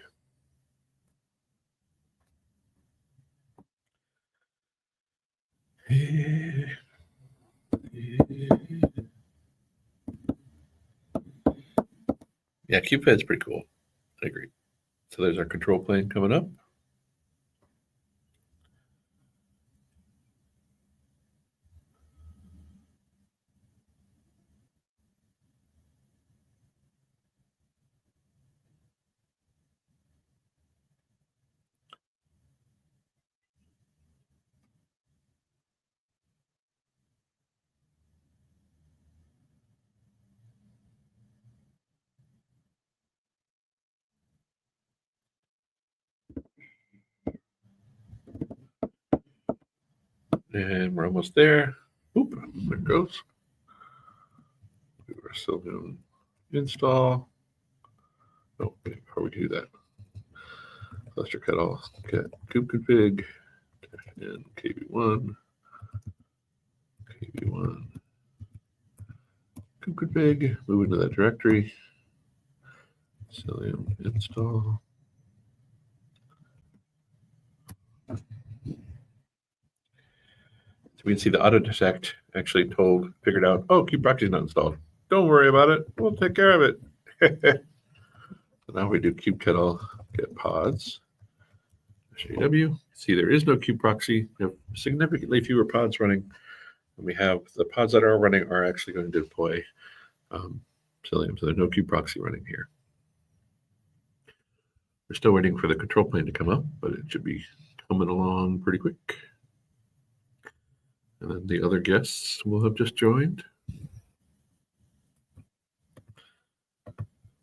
Speaker 1: Yeah, kubefed's pretty cool. I agree. So there's our control plane coming up. And we're almost there. Oop, there it goes. We're still doing install. Oh, before we do that, cluster kettle get kubeconfig and kv1, kubeconfig, move into that directory. Cilium install. So we can see the auto detect actually figured out, oh, kubeproxy is not installed. Don't worry about it. We'll take care of it. So now we do kubectl get pods. -aw. See, there is no kubeproxy. We have significantly fewer pods running. And we have the pods that are running are actually going to deploy Cilium. So there's no kubeproxy running here. We're still waiting for the control plane to come up, but it should be coming along pretty quick. And then the other guests will have just joined.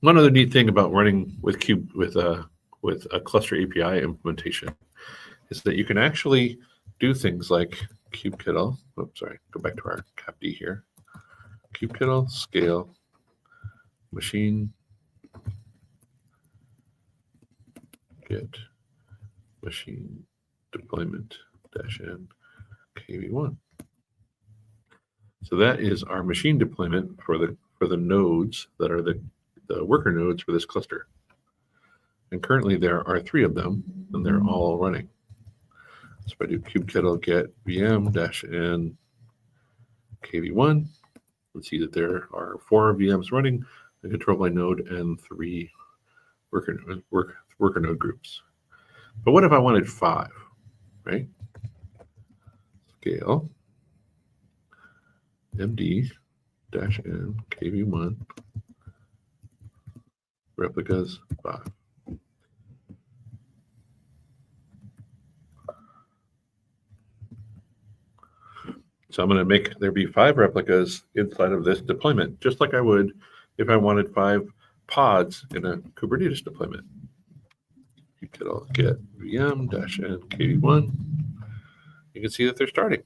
Speaker 1: One other neat thing about running with a cluster API implementation is that you can actually do things like kubectl. Oops, sorry. Go back to our capd here. Kubectl scale machine get machine deployment -n kv1. So that is our machine deployment for the nodes that are the worker nodes for this cluster. And currently there are 3 of them, and they're all running. So if I do kubectl get vm -n kv1, let's see that there are 4 VMs running that control my node and 3 worker node groups. But what if I wanted 5, right? Scale md -n kv1 replicas 5. So I'm going to make there be 5 replicas inside of this deployment, just like I would if I wanted 5 pods in a Kubernetes deployment. You could all get vm -n kv1. You can see that they're starting.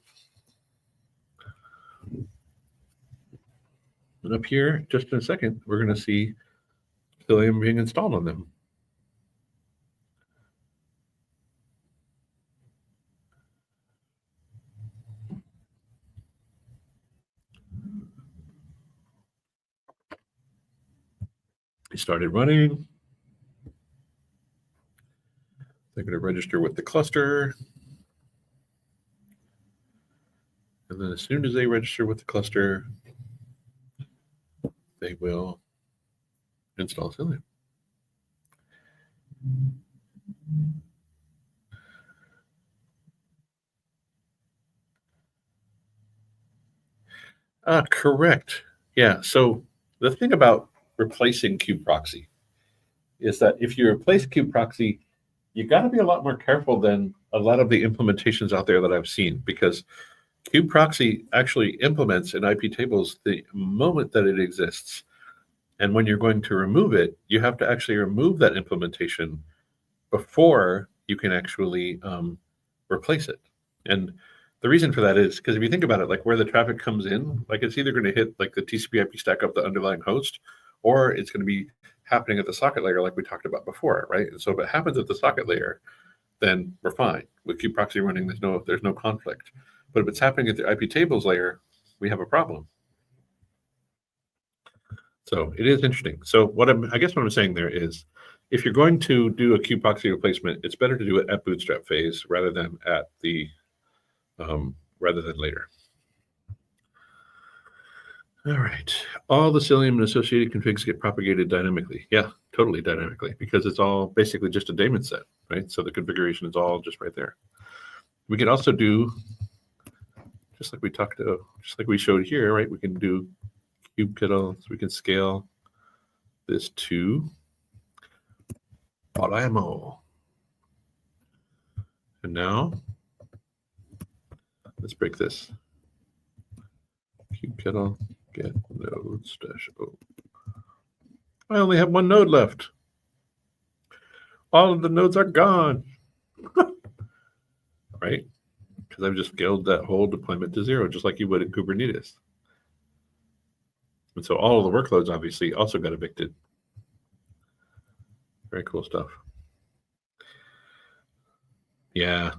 Speaker 1: And up here, just in a second, we're going to see Cilium being installed on them. They started running. They're going to register with the cluster. And then as soon as they register with the cluster, they will install Cilium. Correct. Yeah. So the thing about replacing kubeproxy is that if you replace kubeproxy, you got to be a lot more careful than a lot of the implementations out there that I've seen, because kubeproxy actually implements in IP tables the moment that it exists. And when you're going to remove it, you have to actually remove that implementation before you can actually replace it. And the reason for that is because if you think about it, like where the traffic comes in, like it's either going to hit like the TCP/IP stack of the underlying host, or it's going to be happening at the socket layer like we talked about before, right? And so if it happens at the socket layer, then we're fine. With kubeproxy running, there's no conflict. But if it's happening at the IP tables layer, we have a problem. So it is interesting. So I guess what I'm saying there is, if you're going to do a kubeproxy replacement, it's better to do it at bootstrap phase rather than at the rather than later. All right. All the Cilium and associated configs get propagated dynamically. Yeah, totally dynamically, because it's all basically just a daemon set, right? So the configuration is all just right there. We can also do, just like we showed here, right? We can do kubectl, so we can scale this to IMO. And now let's break this. Kubectl get nodes -o. I only have 1 node left. All of the nodes are gone. Right? Because I've just scaled that whole deployment to 0, just like you would in Kubernetes. And so all of the workloads obviously also got evicted. Very cool stuff. Yeah.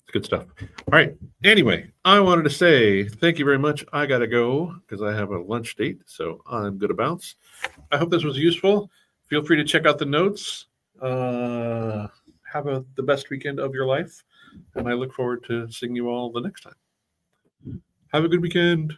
Speaker 1: It's good stuff. All right. Anyway, I wanted to say thank you very much. I got to go because I have a lunch date, so I'm going to bounce. I hope this was useful. Feel free to check out the notes. Have the best weekend of your life, and I look forward to seeing you all the next time. Have a good weekend.